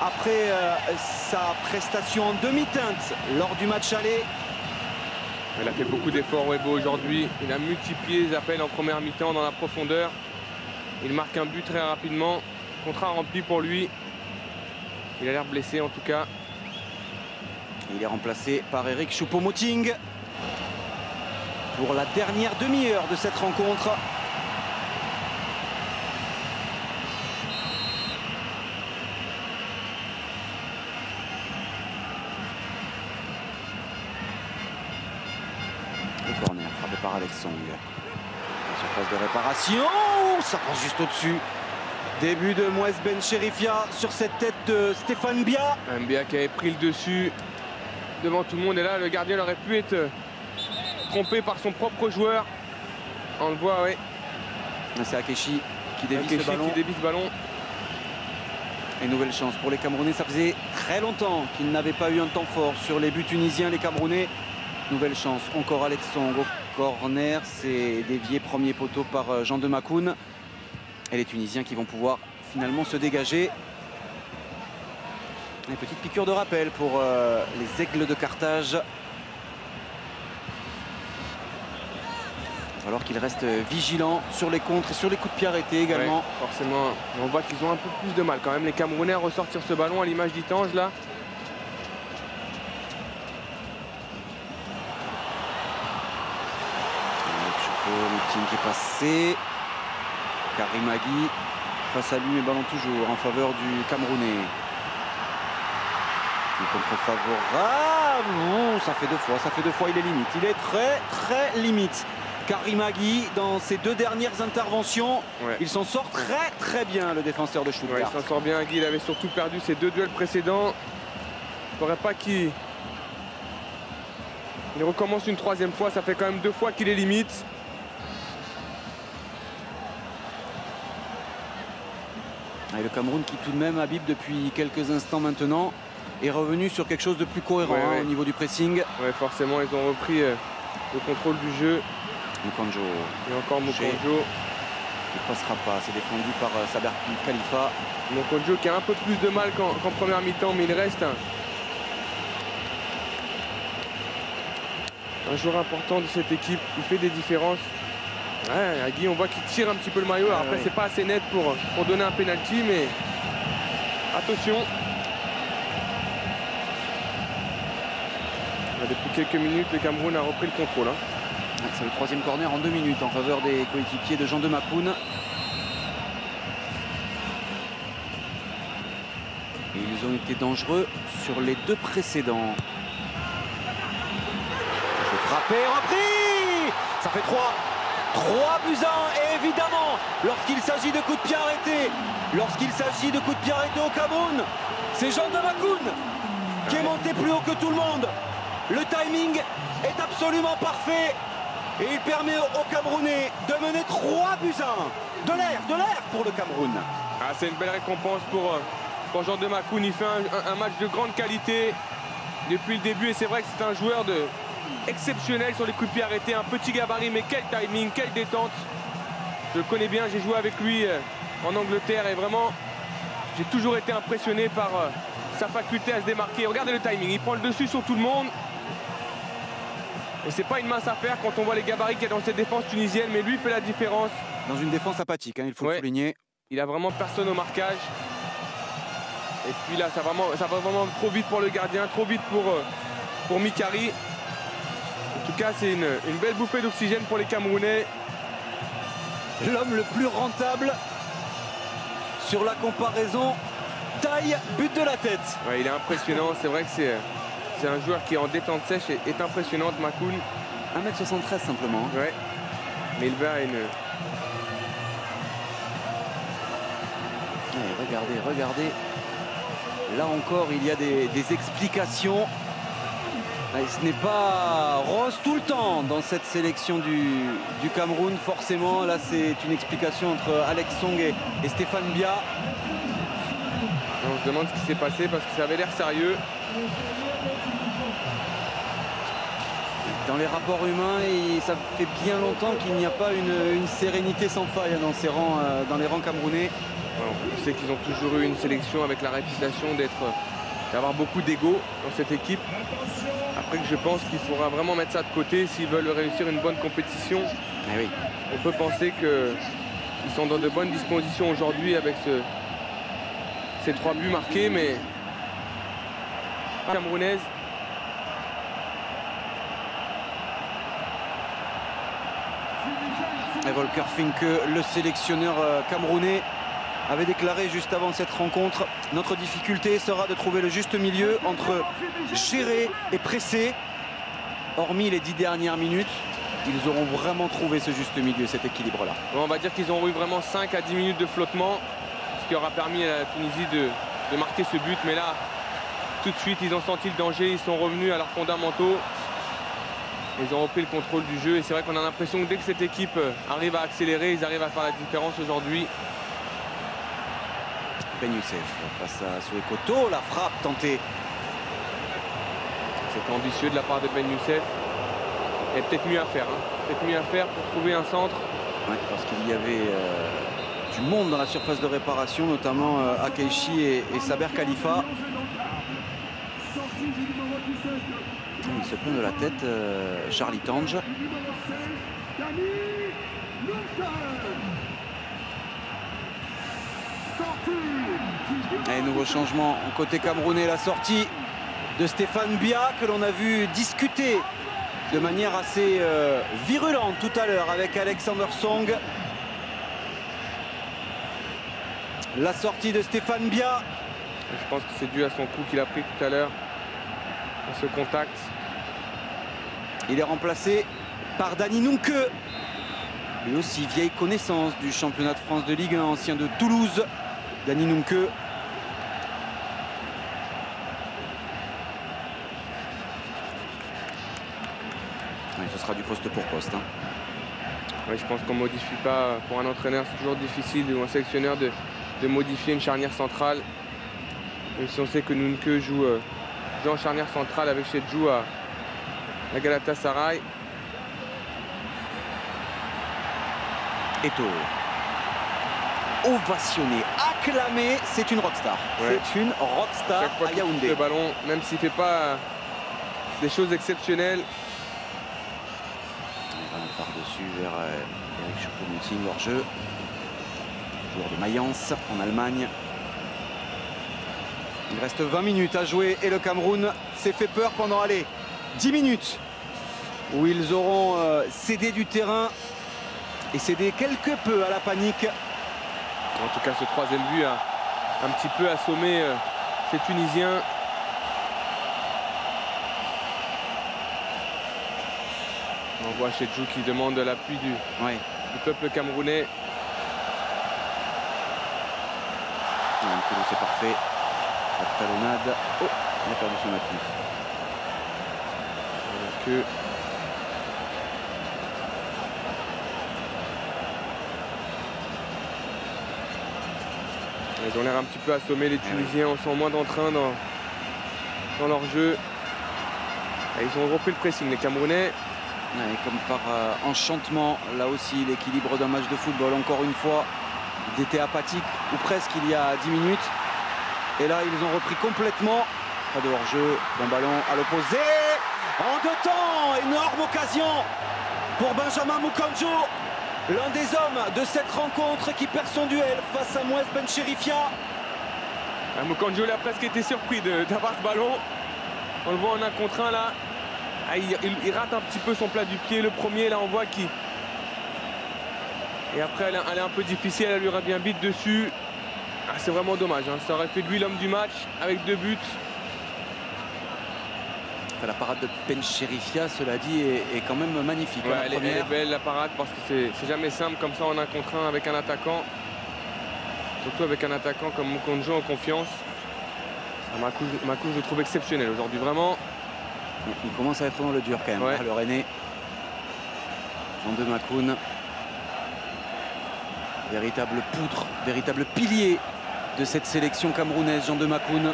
après sa prestation en demi-teinte lors du match aller. Il a fait beaucoup d'efforts Webo aujourd'hui. Il a multiplié les appels en première mi-temps dans la profondeur. Il marque un but très rapidement. Contrat rempli pour lui. Il a l'air blessé en tout cas. Il est remplacé par Eric Choupo-Moting pour la dernière demi-heure de cette rencontre. Le corner frappé par Alex Song. La surface de réparation, ça passe juste au-dessus. Début de Mouez Ben Cherifia sur cette tête de Stéphane Bia. Bia qui avait pris le dessus devant tout le monde, et là le gardien aurait pu être trompé par son propre joueur. On le voit, oui. C'est Akeshi qui dévie ce ballon. Et nouvelle chance pour les Camerounais. Ça faisait très longtemps qu'ils n'avaient pas eu un temps fort sur les buts tunisiens, les Camerounais. Nouvelle chance, encore Alex Song au corner. C'est dévié premier poteau par Jean de Makoun. Et les Tunisiens qui vont pouvoir finalement se dégager. Une petite piqûre de rappel pour les Aigles de Carthage. va falloir qu'il reste vigilant sur les contres et sur les coups de pied arrêtés également. Ouais, forcément, on voit qu'ils ont un peu plus de mal quand même, les Camerounais, à ressortir ce ballon à l'image d'Itange là. Le team qui est passé. Karim Agui face à lui, mais ballon toujours en faveur du Camerounais. Le contre favorable. Non, ça fait deux fois, il est limite. Il est très limite. Karim Agui, dans ses 2 dernières interventions, il s'en sort très bien, le défenseur de Stuttgart. Ouais, il s'en sort bien, Agui. Il avait surtout perdu ses 2 duels précédents. Il ne faudrait pas qu'il recommence une 3e fois. Ça fait quand même 2 fois qu'il est limite. Et le Cameroun qui tout de même, Habib, depuis quelques instants maintenant, est revenu sur quelque chose de plus cohérent au niveau du pressing. Ouais, forcément, ils ont repris le contrôle du jeu. Moukandjo. Et encore Moukandjo. Il ne passera pas, c'est défendu par Saber Khalifa. Moukandjo qui a un peu plus de mal qu'en première mi-temps, mais il reste un joueur important de cette équipe. Il fait des différences. Ouais, Agui, on voit qu'il tire un petit peu le maillot. Alors après, c'est pas assez net pour donner un penalty, mais attention. Depuis quelques minutes, le Cameroun a repris le contrôle. C'est le 3e corner en 2 minutes en faveur des coéquipiers de Jean de Makoun. Et ils ont été dangereux sur les 2 précédents. C'est frappé, repris. Ça fait 3 buts à 1. Et évidemment, lorsqu'il s'agit de coups de pied arrêtés, au Cameroun, c'est Jean de Makoun qui est monté plus haut que tout le monde. Le timing est absolument parfait et il permet aux Camerounais de mener 3 buts à 1. De l'air pour le Cameroun. Ah, c'est une belle récompense pour Jean de Makoun. Il fait un match de grande qualité depuis le début et c'est vrai que c'est un joueur exceptionnel sur les coups de pied arrêtés. Un petit gabarit, mais quel timing, quelle détente. Je le connais bien, j'ai joué avec lui en Angleterre et vraiment, j'ai toujours été impressionné par sa faculté à se démarquer. Regardez le timing, il prend le dessus sur tout le monde. Et c'est pas une mince affaire quand on voit les gabarits qu'il y a dans cette défense tunisienne, mais lui fait la différence. Dans une défense apathique, il faut le souligner. Il a vraiment personne au marquage. Et puis là, ça va vraiment trop vite pour le gardien, trop vite pour Mikari. En tout cas, c'est une belle bouffée d'oxygène pour les Camerounais. L'homme le plus rentable sur la comparaison taille, but de la tête. Ouais, il est impressionnant, c'est vrai que c'est un joueur qui en détente sèche est impressionnant, Makoun. 1m73 simplement. Ouais. Mais il va à une... Regardez. Là encore, il y a des explications. Et ce n'est pas rose tout le temps dans cette sélection du Cameroun. Forcément, là, c'est une explication entre Alex Song et Stéphane Bia. On se demande ce qui s'est passé parce que ça avait l'air sérieux. Dans les rapports humains, et ça fait bien longtemps qu'il n'y a pas une sérénité sans faille dans les rangs camerounais. On sait qu'ils ont toujours eu une sélection avec la réputation d'avoir beaucoup d'ego dans cette équipe. Après que je pense qu'il faudra vraiment mettre ça de côté s'ils veulent réussir une bonne compétition. Eh oui. On peut penser qu'ils sont dans de bonnes dispositions aujourd'hui avec ces 3 buts marqués, mais camerounaise. Et Volker Finke, le sélectionneur camerounais, avait déclaré juste avant cette rencontre: notre difficulté sera de trouver le juste milieu entre gérer et presser. Hormis les 10 dernières minutes, ils auront vraiment trouvé ce juste milieu, cet équilibre-là. Bon, on va dire qu'ils ont eu vraiment 5 à 10 minutes de flottement, ce qui aura permis à la Tunisie de marquer ce but. Mais là, tout de suite, ils ont senti le danger, ils sont revenus à leurs fondamentaux. Ils ont repris le contrôle du jeu et c'est vrai qu'on a l'impression que dès que cette équipe arrive à accélérer, ils arrivent à faire la différence aujourd'hui. Ben Youssef face à Soué Koto, la frappe tentée. C'était ambitieux de la part de Ben Youssef. Il y a peut-être mieux à faire. Peut-être mieux à faire pour trouver un centre. Ouais, parce qu'il y avait du monde dans la surface de réparation, notamment Akeishi et Saber Khalifa. Il se plaint de la tête, Charlie Tange. Et nouveau changement côté camerounais, la sortie de Stéphane Bia que l'on a vu discuter de manière assez virulente tout à l'heure avec Alexander Song. La sortie de Stéphane Bia. Je pense que c'est dû à son coup qu'il a pris tout à l'heure, à ce contact. Il est remplacé par Dani Nunke. Lui aussi vieille connaissance du championnat de France de Ligue 1, ancien de Toulouse. Dani Nunke. Oui, ce sera du poste pour poste. Hein. Oui, je pense qu'on ne modifie pas. Pour un entraîneur, c'est toujours difficile, ou un sélectionneur, de modifier une charnière centrale. Même si on sait que Nunke joue en charnière centrale avec Chedjou à la Galatasaray. Eto'o. Ovationné, acclamé, c'est une rockstar. Ouais. C'est une rockstar à Yaoundé. Le ballon, même s'il ne fait pas des choses exceptionnelles. On va par-dessus vers Eric Choupo-Moting, hors jeu. Joueur de Mayence en Allemagne. Il reste 20 minutes à jouer et le Cameroun s'est fait peur pendant 10 minutes où ils auront cédé du terrain et cédé quelque peu à la panique. En tout cas, ce troisième but a un petit peu assommé ces Tunisiens. On voit Chedjou qui demande l'appui du peuple camerounais. C'est parfait. La talonnade. Oh, il a perdu son appui. Ils ont l'air un petit peu assommés, les Tunisiens. On sent moins d'entrain dans leur jeu. Et ils ont repris le pressing, les Camerounais. Et comme par enchantement, là aussi, l'équilibre d'un match de football. Encore une fois, ils étaient apathiques, ou presque, il y a 10 minutes. Et là, ils ont repris complètement. Pas de hors-jeu, bon ballon à l'opposé. En deux temps, énorme occasion pour Benjamin Moukanjo. L'un des hommes de cette rencontre qui perd son duel face à Mouez Bencherifia. Moukanjo a presque été surpris d'avoir ce ballon. On le voit en 1 contre 1 là. Il rate un petit peu son plat du pied. Le premier là, on voit qu'il... Et après, elle est un peu difficile, elle lui revient vite dessus. C'est vraiment dommage, hein. Ça aurait fait de lui l'homme du match avec 2 buts. La parade de Bencherifia, cela dit, est quand même magnifique. Ouais, elle est belle la parade parce que c'est jamais simple comme ça en 1 contre 1 avec un attaquant. Surtout avec un attaquant comme Moukanjo en confiance. Makou, je le trouve exceptionnel aujourd'hui, vraiment. Il commence à être dans le dur quand même, ouais. Le Rennais. Jean de Makoun. Véritable poutre, véritable pilier de cette sélection camerounaise, Jean de Makoun.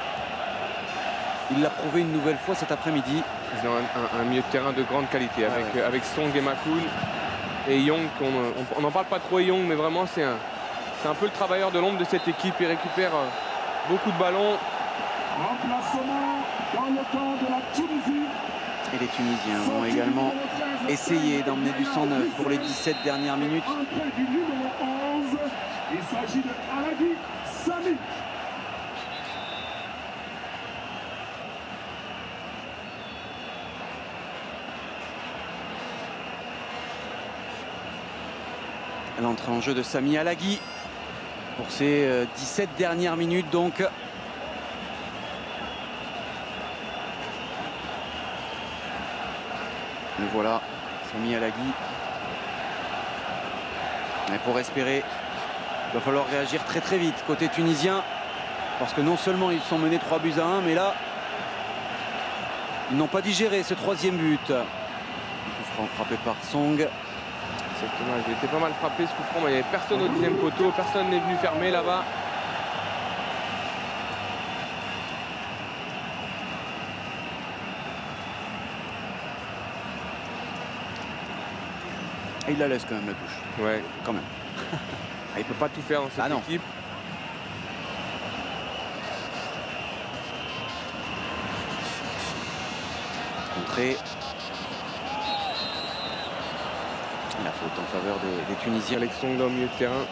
Il l'a prouvé une nouvelle fois cet après-midi. Ils ont un milieu de terrain de grande qualité avec Song et Makoun. Et Young, on n'en parle pas trop, Young, mais vraiment c'est un peu le travailleur de l'ombre de cette équipe. Il récupère beaucoup de ballons. Remplacement dans le camp de la Tunisie. Et les Tunisiens vont également essayer d'emmener du sang neuf pour les 17 dernières minutes. Du numéro 11, il s'agit de Alagi Sami. L'entrée en jeu de Sami Alagui pour ces 17 dernières minutes donc. Et voilà, Sami Alagui. Et pour espérer, il va falloir réagir très très vite côté tunisien. Parce que non seulement ils sont menés 3 buts à 1, mais là, ils n'ont pas digéré ce 3e but. Coup franc frappé par Song. Exactement, il était pas mal frappé ce coup franc, mais il n'y avait personne au 10e poteau, personne n'est venu fermer là-bas. Et il la laisse quand même la touche. Ouais, quand même. Il ne peut pas tout faire dans cette équipe. contrée. La faute en faveur des Tunisiens. Alexandre au milieu de terrain.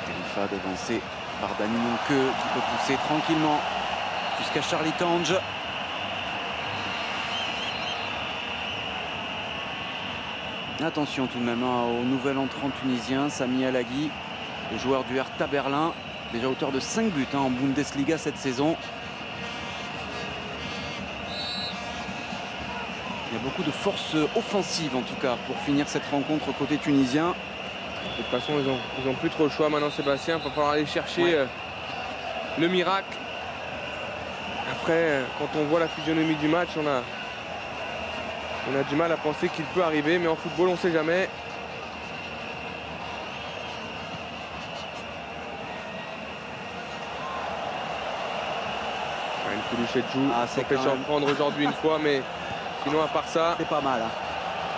Khalifa devancé par Dani Nonke qui peut pousser tranquillement jusqu'à Charlie Tange. Attention tout de même au nouvel entrant tunisien, Sami Alagui, le joueur du Hertha Berlin, déjà auteur de 5 buts en Bundesliga cette saison. Il y a beaucoup de force offensive en tout cas pour finir cette rencontre côté tunisien. De toute façon, ils ont plus trop le choix maintenant, Sébastien. Il va falloir aller chercher le miracle. Après, quand on voit la physionomie du match, on a du mal à penser qu'il peut arriver, mais en football, on ne sait jamais. Nkoulou Chedjou s'est fait surprendre aujourd'hui une fois, mais sinon, à part ça, c'est pas mal. Hein.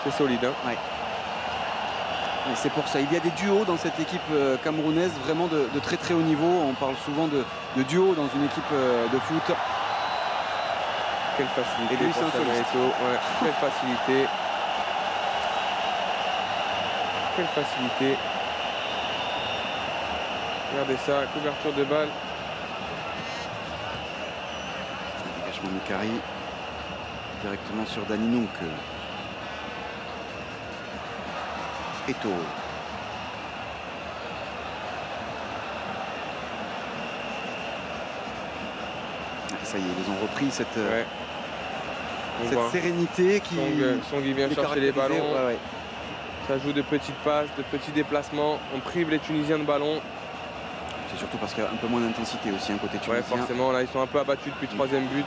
C'est solide. Hein. Ouais. C'est pour ça, il y a des duos dans cette équipe camerounaise vraiment de très très haut niveau. On parle souvent de duos dans une équipe de foot. Quelle facilité. Et lui, c'est un soliste. Ouais, quelle facilité. Quelle facilité. Regardez ça, couverture de balle. Dégagement Mikari directement sur Dani Nonke. Eto'o. Ça y est, ils ont repris cette sérénité qui... Song qui vient chercher les ballons. Ouais. Ça joue de petites passes, de petits déplacements. On prive les Tunisiens de ballon. C'est surtout parce qu'il y a un peu moins d'intensité aussi, côté tunisien. Ouais, forcément, là, ils sont un peu abattus depuis le 3e but.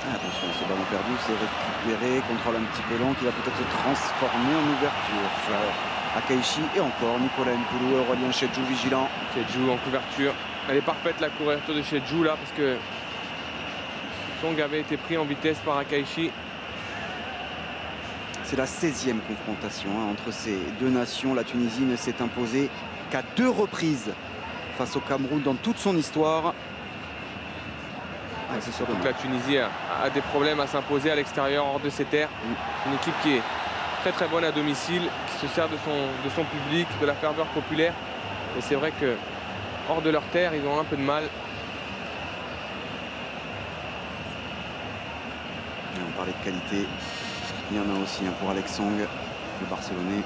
Attention, ce ballon perdu, c'est récupéré, contrôle un petit peu long qui va peut-être se transformer en ouverture sur Akaishi et encore Nicolas Nkoulou, Aurélien Chedjou vigilant. Chedjou en couverture. Elle est parfaite la couverture de Chedjou là parce que Song avait été pris en vitesse par Akaishi. C'est la 16e confrontation entre ces deux nations. La Tunisie ne s'est imposée qu'à 2 reprises face au Cameroun dans toute son histoire. C'est surtout que la Tunisie a des problèmes à s'imposer à l'extérieur, hors de ses terres. Une équipe qui est très très bonne à domicile, qui se sert de son public, de la ferveur populaire. Et c'est vrai que hors de leur terre, ils ont un peu de mal. Et on parlait de qualité. Il y en a aussi pour Alex Song, le Barcelonais.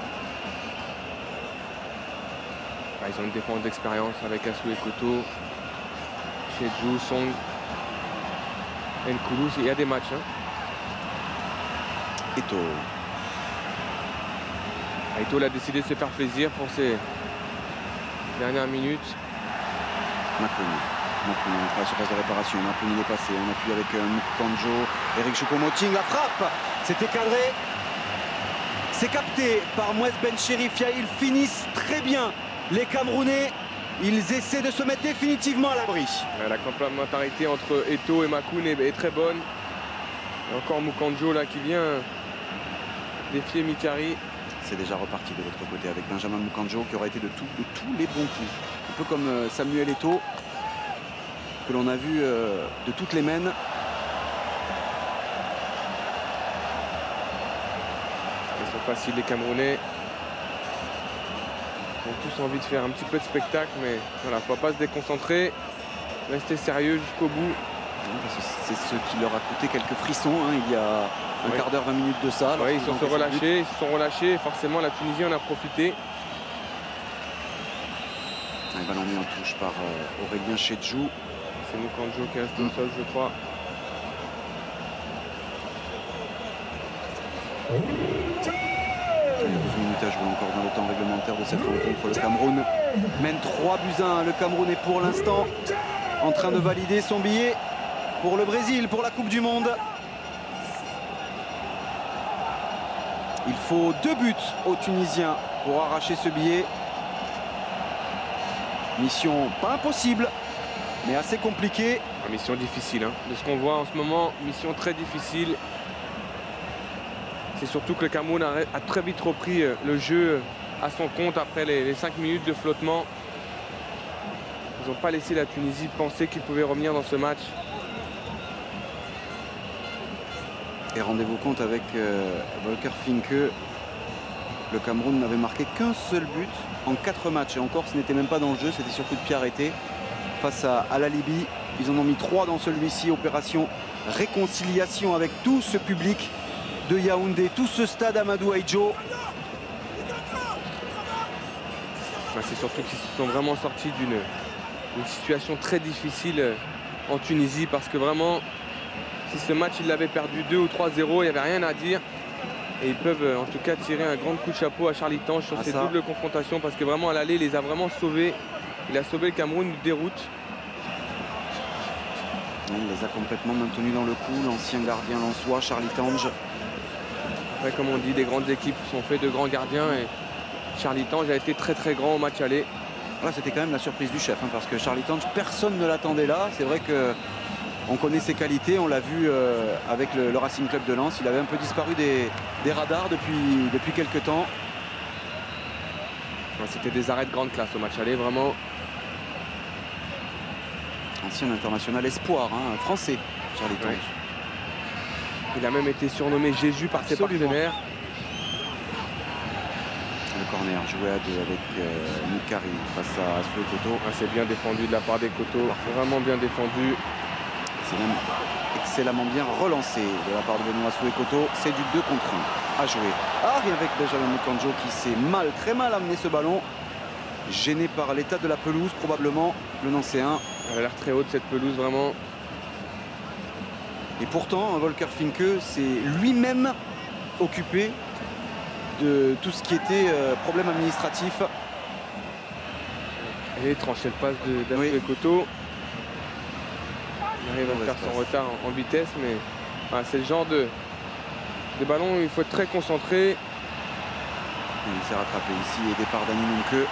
Ils ont une défense d'expérience avec Assou et Koto, Chedjou, Song. Nkoulou, il y a des matchs. Eto'o. Eto'o a décidé de se faire plaisir pour ses dernières minutes. Makouni entre la surface de réparation. Makouni est passé. On appuie avec Mukanjo. Eric Choupo-Moting. La frappe. C'était cadré. C'est capté par Mouez Ben Cherifia. Ils finissent très bien. Les Camerounais. Ils essaient de se mettre définitivement à l'abri. La complémentarité entre Eto'o et Makoun est très bonne. Et encore Mukanjo là qui vient défier Mikari. C'est déjà reparti de l'autre côté avec Benjamin Mukanjo qui aura été de tous les bons coups. Un peu comme Samuel Eto'o que l'on a vu de toutes les mains. Ils sont faciles les Camerounais. Ils ont tous envie de faire un petit peu de spectacle, mais voilà, faut pas se déconcentrer, rester sérieux jusqu'au bout. C'est ce qui leur a coûté quelques frissons il y a un quart d'heure, 20 minutes de ça. Ils se sont relâchés, et forcément la Tunisie en a profité. Un ballon mis en touche par Aurélien Chedjou. C'est Mukanjo qui reste au sol, je crois. Il y a 12 minutes à jouer encore dans le temps réglementaire de cette rencontre. Le Cameroun mène 3-1. Le Cameroun est pour l'instant en train de valider son billet pour le Brésil, pour la Coupe du Monde. Il faut 2 buts aux Tunisiens pour arracher ce billet. Mission pas impossible, mais assez compliquée. Une mission difficile, de ce qu'on voit en ce moment, mission très difficile. C'est surtout que le Cameroun a très vite repris le jeu à son compte après les 5 minutes de flottement. Ils n'ont pas laissé la Tunisie penser qu'ils pouvaient revenir dans ce match. Et rendez-vous compte avec Volker Finke, le Cameroun n'avait marqué qu'un seul but en 4 matchs. Et encore, ce n'était même pas dans le jeu, c'était sur coup de pied arrêté. Face à la Libye, ils en ont mis 3 dans celui-ci. Opération réconciliation avec tout ce public de Yaoundé, tout ce stade Amadou Ahidjo. C'est surtout qu'ils se sont vraiment sortis d'une situation très difficile en Tunisie, parce que vraiment, si ce match ils l'avaient perdu 2 ou 3-0, il n'y avait rien à dire. Et ils peuvent en tout cas tirer un grand coup de chapeau à Charlie Tange sur ces doubles confrontations, parce que vraiment à l'aller, il les a vraiment sauvés. Il a sauvé le Cameroun d'une déroute. Il les a complètement maintenus dans le coup, l'ancien gardien lensois Charlie Tange. Après, comme on dit, des grandes équipes sont faites de grands gardiens, et Charlie Tange a été très très grand au match aller. Là, c'était quand même la surprise du chef, hein, parce que Charlie Tange, personne ne l'attendait là. C'est vrai qu'on connaît ses qualités, on l'a vu avec le Racing Club de Lens. Il avait un peu disparu des radars depuis quelques temps. C'était des arrêts de grande classe au match aller, vraiment. Ancien international espoir, hein, français, Charlie Tange. Ouais. Il a même été surnommé Jésus par ses partenaires. Le corner joué à 2 avec Mikari face à Soué Koto. C'est bien défendu de la part des Koto, vraiment bien défendu. C'est même excellemment bien relancé de la part de Benoît Soué Koto. C'est du 2 contre 1 à jouer. Et avec Benjamin Mukanjo qui s'est très mal amené ce ballon. Gêné par l'état de la pelouse, probablement, le Nancéen. Elle a l'air très haute cette pelouse, vraiment. Et pourtant, Volker Finke s'est lui-même occupé de tout ce qui était problème administratif. Et tranché le passe d'Asoué Koto. Il arrive à faire son retard en vitesse, mais voilà, c'est le genre de ballon où il faut être très concentré. Et il s'est rattrapé ici, et départ d'Annie Munke.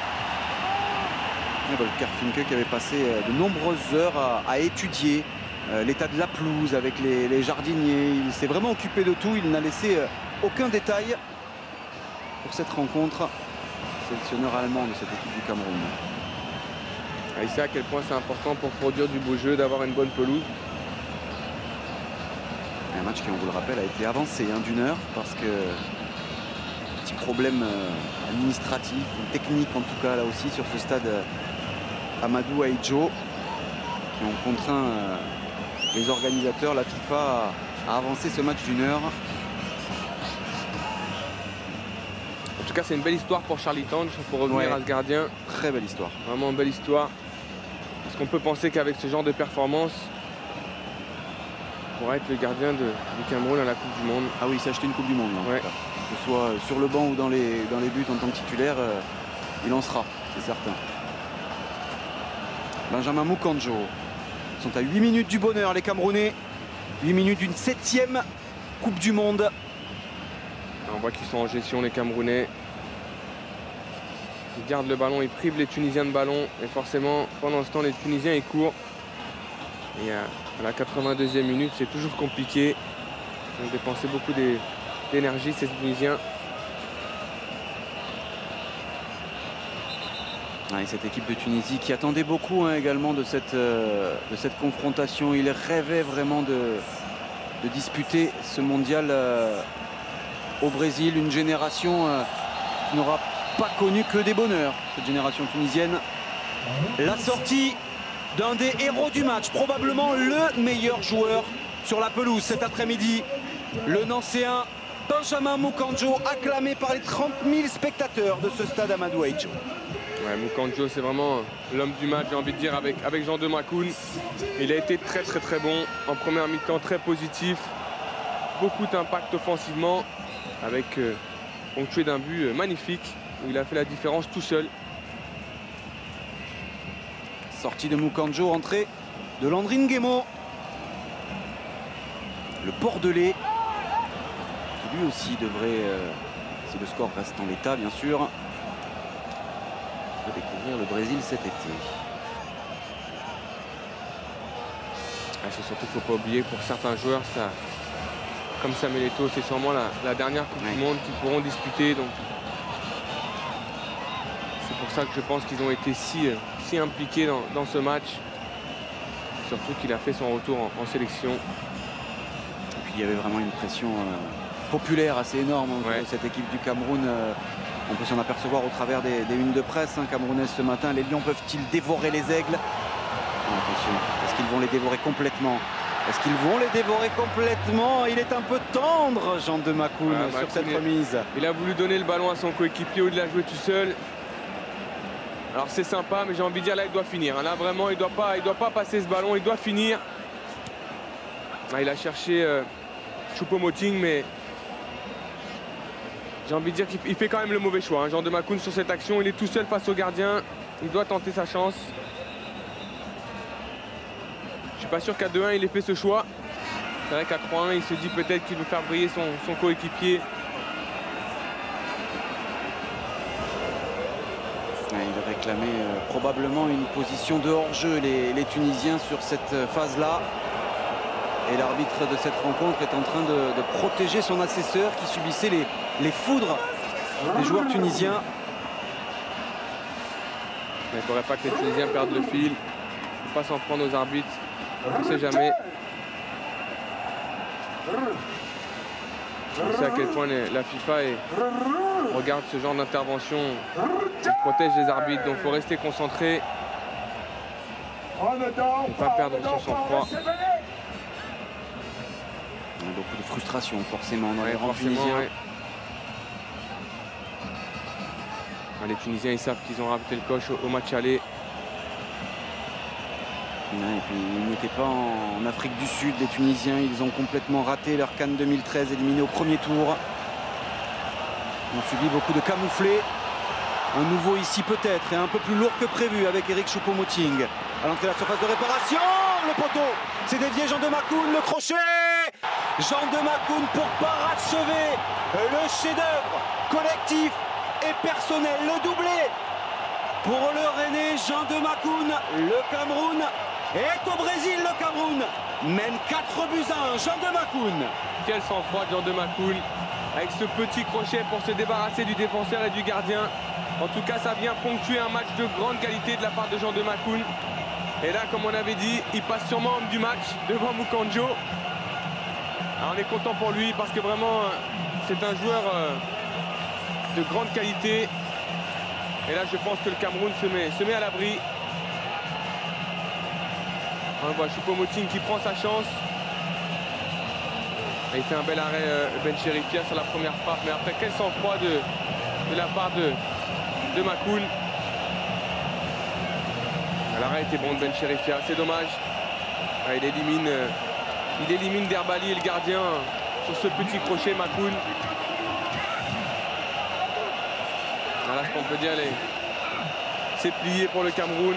Volker Finke qui avait passé de nombreuses heures à étudier l'état de la pelouse avec les jardiniers. Il s'est vraiment occupé de tout, il n'a laissé aucun détail pour cette rencontre. Sélectionneur allemand de cette équipe du Cameroun. Il sait à quel point c'est important pour produire du beau jeu d'avoir une bonne pelouse. Un match qui, on vous le rappelle, a été avancé d'1 heure parce que petit problème administratif, technique en tout cas là aussi sur ce stade Amadou Ahidjo, qui ont contraint les organisateurs, la FIFA, à avancer ce match d'1 heure. En tout cas, c'est une belle histoire pour Charlie Tange, pour revenir à ce gardien. Très belle histoire. Vraiment une belle histoire. Parce qu'on peut penser qu'avec ce genre de performance, il pourrait être le gardien du Cameroun à la Coupe du Monde. Ah oui, il s'est acheté une Coupe du Monde. Là, que ce soit sur le banc ou dans les buts en tant que titulaire, il en sera, c'est certain. Benjamin Mukanjo. Ils sont à 8 minutes du bonheur, les Camerounais. 8 minutes d'une 7e Coupe du Monde. On voit qu'ils sont en gestion, les Camerounais. Ils gardent le ballon, ils privent les Tunisiens de ballon. Et forcément, pendant ce temps, les Tunisiens, ils courent. Et à la 82e minute, c'est toujours compliqué. Ils ont dépensé beaucoup d'énergie, ces Tunisiens. Et cette équipe de Tunisie qui attendait beaucoup également de cette confrontation. Il rêvait vraiment de disputer ce mondial au Brésil. Une génération qui n'aura pas connu que des bonheurs, cette génération tunisienne. La sortie d'un des héros du match, probablement le meilleur joueur sur la pelouse cet après-midi. Le Nancéen Benjamin Mukanjo, acclamé par les 30 000 spectateurs de ce stade Amadou Ahidjo. Ouais, Mukanjo, c'est vraiment l'homme du match, j'ai envie de dire, avec Jean de Makoun. Il a été très bon en première mi-temps, très positif. Beaucoup d'impact offensivement, avec ponctué d'un but magnifique, où il a fait la différence tout seul. Sortie de Mukanjo, entrée de Landry Nguemo. Le Bordelais, qui lui aussi devrait, si le score reste en l'état bien sûr, découvrir le Brésil cet été. C'est surtout qu'il ne faut pas oublier, pour certains joueurs, ça, comme Samuel Eto'o, c'est sûrement la dernière Coupe du Monde qu'ils pourront disputer. Donc c'est pour ça que je pense qu'ils ont été si impliqués dans ce match. Surtout qu'il a fait son retour en sélection. Et puis puis il y avait vraiment une pression populaire assez énorme Ouais. de cette équipe du Cameroun. On peut s'en apercevoir au travers des unes de presse camerounaises ce matin. Les Lions peuvent-ils dévorer les aigles? Attention, est-ce qu'ils vont les dévorer complètement? Est-ce qu'ils vont les dévorer complètement? Il est un peu tendre, Jean de Makoun, sur cette remise. Il a voulu donner le ballon à son coéquipier au lieu de la jouer tout seul. Alors c'est sympa, mais j'ai envie de dire là, il doit finir. Là, vraiment, il doit pas passer ce ballon, il doit finir. Ah, il a cherché Choupo-Moting, mais j'ai envie de dire qu'il fait quand même le mauvais choix. Jean de Makoun sur cette action, il est tout seul face au gardien. Il doit tenter sa chance. Je suis pas sûr qu'à 2-1 il ait fait ce choix. C'est vrai qu'à 3-1 il se dit peut-être qu'il veut faire briller son coéquipier. Il réclamait probablement une position de hors-jeu, les Tunisiens, sur cette phase-là. Et l'arbitre de cette rencontre est en train de protéger son assesseur qui subissait les foudres des joueurs tunisiens. Il ne faudrait pas que les Tunisiens perdent le fil. Il ne faut pas s'en prendre aux arbitres. On ne sait jamais. On sait à quel point la FIFA regarde ce genre d'intervention. Il protège les arbitres, donc il faut rester concentré. Ne pas perdre son sang-froid. Beaucoup de frustration forcément dans les rangs forcément, tunisiens. ouais. Les Tunisiens, ils savent qu'ils ont raté le coche au match aller. Et puis ils n'étaient pas en Afrique du Sud, les Tunisiens. Ils ont complètement raté leur CAN 2013, éliminés au premier tour. Ils ont subi beaucoup de camouflés. Un nouveau ici peut-être, et un peu plus lourd que prévu avec Eric Choupo-Moting. À l'entrée de la surface de réparation, le poteau, c'est dévié, Jean de Makoun, le crochet. Jean de Makoun pour parachever le chef-d'œuvre collectif et personnel, le doublé pour le Rennais. Jean de Makoun, le Cameroun est au Brésil, le Cameroun mène 4-1, Jean de Makoun. Quel sang-froid Jean de Makoun avec ce petit crochet pour se débarrasser du défenseur et du gardien. En tout cas, ça vient ponctuer un match de grande qualité de la part de Jean de Makoun. Et là, comme on avait dit, il passe sûrement homme du match devant Mukanjo. Alors on est content pour lui parce que vraiment, c'est un joueur de grande qualité. Et là, je pense que le Cameroun se met à l'abri. On voit Choupo-Moting qui prend sa chance. Et il fait un bel arrêt Ben Chérifia sur la première frappe. Mais après, quel sang-froid de la part de Makoun. L'arrêt était bon de Ben Chérifia, c'est dommage. Il élimine Derbali et le gardien sur ce petit crochet, Makoun. Voilà ce qu'on peut dire, c'est plié pour le Cameroun.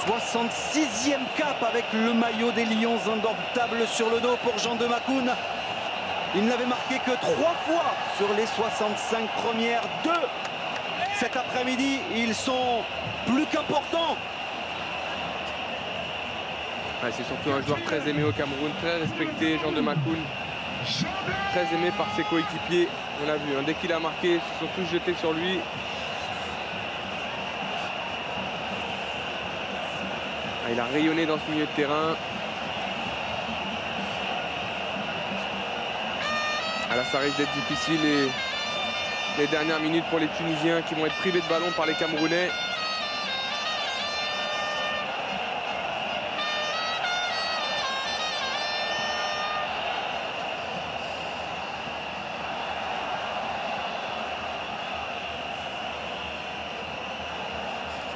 66e cap avec le maillot des Lions indomptables sur le dos pour Jean de Makoun. Il n'avait marqué que 3 fois sur les 65 premières. 2 cet après-midi, ils sont plus qu'importants. C'est surtout un joueur très aimé au Cameroun, très respecté, Jean de Makoun. Très aimé par ses coéquipiers. On l'a vu, dès qu'il a marqué, ils se sont tous jetés sur lui. Il a rayonné dans ce milieu de terrain. Là, ça risque d'être difficile les dernières minutes pour les Tunisiens qui vont être privés de ballon par les Camerounais.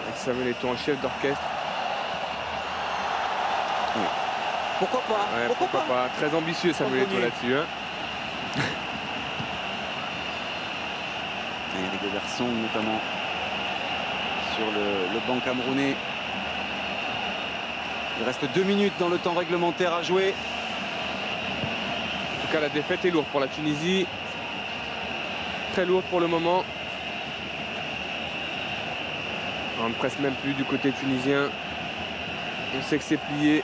Avec Samuel Eto'o en chef d'orchestre. Oui. Pourquoi pas, ouais, pourquoi pas. Très ambitieux Samuel Eto'o là-dessus. Eric Garçon notamment sur le banc camerounais. Il reste 2 minutes dans le temps réglementaire à jouer. En tout cas, la défaite est lourde pour la Tunisie. Très lourde pour le moment. On ne presse même plus du côté tunisien. On sait que c'est plié.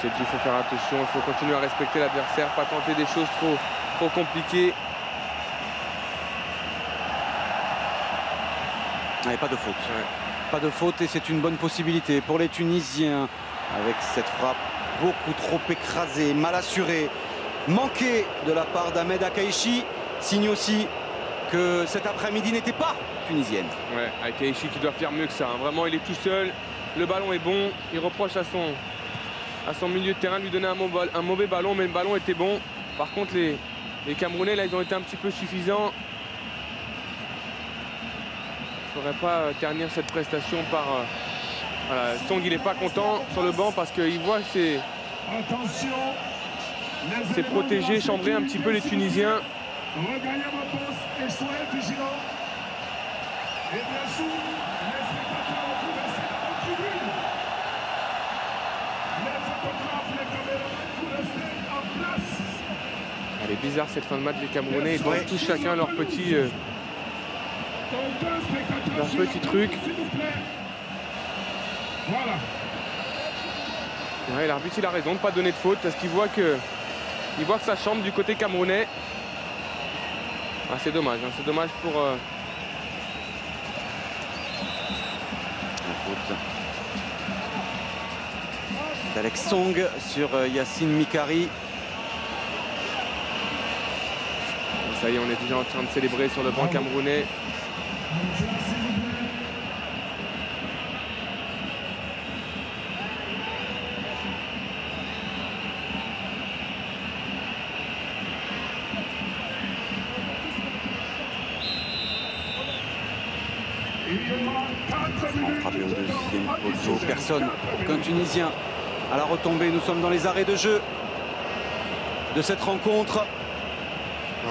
Il faut faire attention, il faut continuer à respecter l'adversaire, pas tenter des choses trop compliquées. Ouais, pas de faute. Ouais. Pas de faute et c'est une bonne possibilité pour les Tunisiens avec cette frappe beaucoup trop écrasée, mal assurée, manquée de la part d'Ahmed Akaïchi. Signe aussi que cet après-midi n'était pas tunisienne. Ouais, Akaïchi qui doit faire mieux que ça. Hein. Vraiment, il est tout seul. Le ballon est bon. Il reproche à son milieu de terrain de lui donner un mauvais ballon, mais le ballon était bon. Par contre, les Camerounais, là, ils ont été un petit peu suffisants. Il ne faudrait pas ternir cette prestation par... voilà, Song, il n'est pas content sur le banc parce qu'il voit ses protégés chambrer un petit peu les Tunisiens. Regagnez vos postes et soyez vigilants. Et bien sûr, les spectateurs ont versé dans la tribune. Les photographes, les caméramans, vous restez en place. Elle est bizarre cette fin de match des Camerounais. Ils doivent tous chacun leur petit truc. Voilà. Ouais, l'arbitre il a raison de ne pas donner de faute parce qu'il voit que ça chambre du côté camerounais. Ah, c'est dommage, hein, c'est dommage pour... La faute d'Alex Song sur Yacine Mikari. Ça y est, on est déjà en train de célébrer sur le banc camerounais. Frappé au deuxième poteau, personne, aucun Tunisien à la retombée. Nous sommes dans les arrêts de jeu de cette rencontre.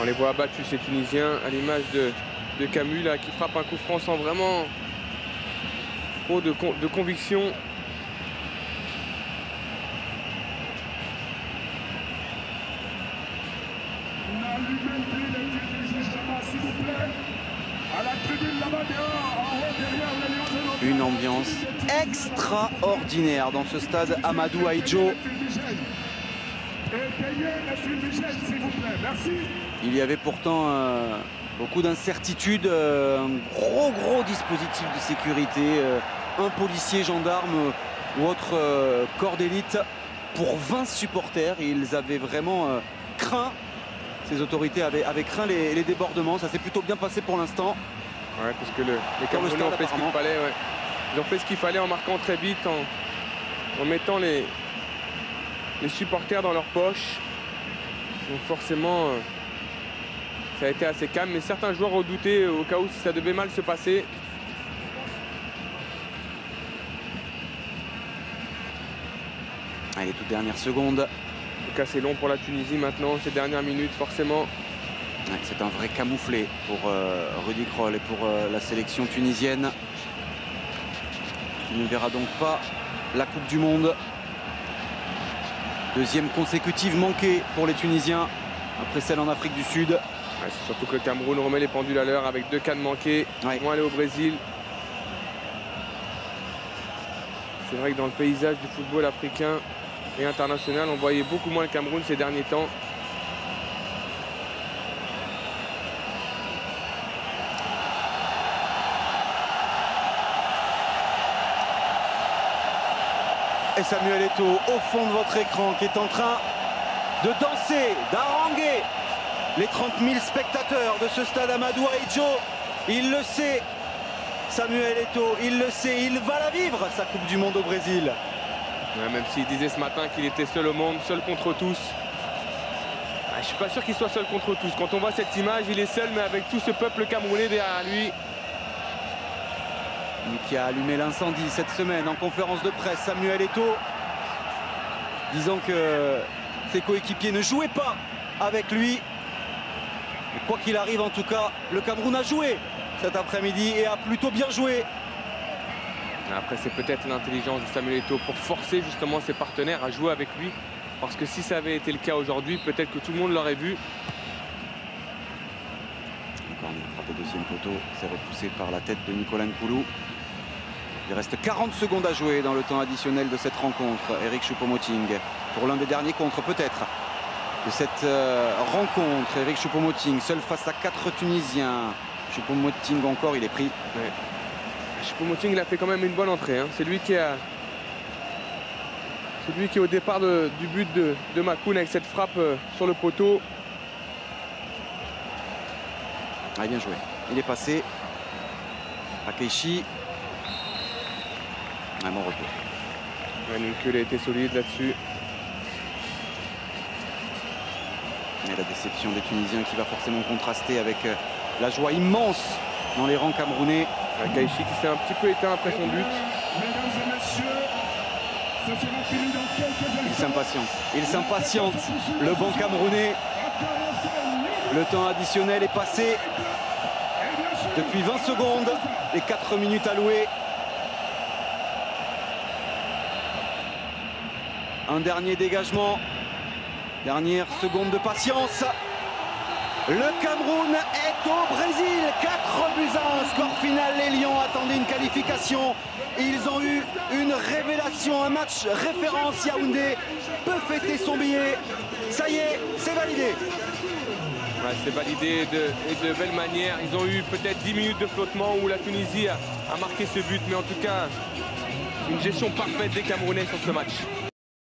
On les voit abattus ces Tunisiens à l'image de Camus là, qui frappe un coup franc sans vraiment trop de conviction. Une ambiance extraordinaire dans ce stade Amadou Ahidjo. Il y avait pourtant beaucoup d'incertitudes, un gros dispositif de sécurité, un policier, gendarme ou autre corps d'élite pour 20 supporters. Ils avaient vraiment craint, ces autorités avaient craint les débordements. Ça s'est plutôt bien passé pour l'instant. Ouais, parce que les Camerounais ont fait ce qu'il fallait. Ouais. Ils ont fait ce qu'il fallait en marquant très vite, en mettant les supporters dans leur poche. Donc forcément, ça a été assez calme. Mais certains joueurs redoutaient au cas où si ça devait mal se passer. Allez, toutes dernières secondes. En tout cas, c'est long pour la Tunisie maintenant, ces dernières minutes, forcément. C'est un vrai camouflet pour Rudy Krol et pour la sélection tunisienne. Qui ne verra donc pas la Coupe du Monde. Deuxième consécutive manquée pour les Tunisiens, après celle en Afrique du Sud. Ouais, c'est surtout que le Cameroun remet les pendules à l'heure avec 2 cannes manquées. Ils vont aller au Brésil. C'est vrai que dans le paysage du football africain et international, on voyait beaucoup moins le Cameroun ces derniers temps. Et Samuel Eto'o au fond de votre écran qui est en train de danser, d'haranguer les 30 000 spectateurs de ce stade Amadou Ahidjo. Il le sait, Samuel Eto'o, il le sait, il va la vivre sa Coupe du Monde au Brésil. Ouais, même s'il disait ce matin qu'il était seul au monde, seul contre tous. Je ne suis pas sûr qu'il soit seul contre tous. Quand on voit cette image, il est seul, mais avec tout ce peuple camerounais derrière lui. Qui a allumé l'incendie cette semaine en conférence de presse, Samuel Eto'o, disant que ses coéquipiers ne jouaient pas avec lui. Et quoi qu'il arrive, en tout cas, le Cameroun a joué cet après-midi et a plutôt bien joué. Après, c'est peut-être l'intelligence de Samuel Eto'o pour forcer justement ses partenaires à jouer avec lui. Parce que si ça avait été le cas aujourd'hui, peut-être que tout le monde l'aurait vu. Encore une frappe au deuxième poteau, c'est repoussé par la tête de Nicolas Nkoulou. Il reste 40 secondes à jouer dans le temps additionnel de cette rencontre. Eric Choupo-Moting pour l'un des derniers contres peut-être de cette rencontre. Eric Choupo-Moting seul face à 4 Tunisiens. Choupo-Moting encore, il est pris. Ouais. Choupo-Moting, il a fait quand même une bonne entrée. Hein. C'est lui qui est au départ du but de Makoun avec cette frappe sur le poteau. Ah, bien joué. Il est passé. Akeishi. Un bon retour. Nunkel a été solide là-dessus. Et la déception des Tunisiens qui va forcément contraster avec la joie immense dans les rangs camerounais. Akeishi qui s'est un petit peu éteint après son but. Mesdames et messieurs, ce sera fini dans quelques instants. Il s'impatiente. Le banc camerounais. Le temps additionnel est passé. Depuis 20 secondes, les 4 minutes allouées. Un dernier dégagement. Dernière seconde de patience. Le Cameroun est au Brésil. 4-1. Score final. Les Lions attendaient une qualification. Ils ont eu une révélation. Un match référence. Yaoundé peut fêter son billet. Ça y est, c'est validé. Ouais, c'est validé de belle manière. Ils ont eu peut-être 10 minutes de flottement où la Tunisie a marqué ce but. Mais en tout cas, une gestion parfaite des Camerounais sur ce match.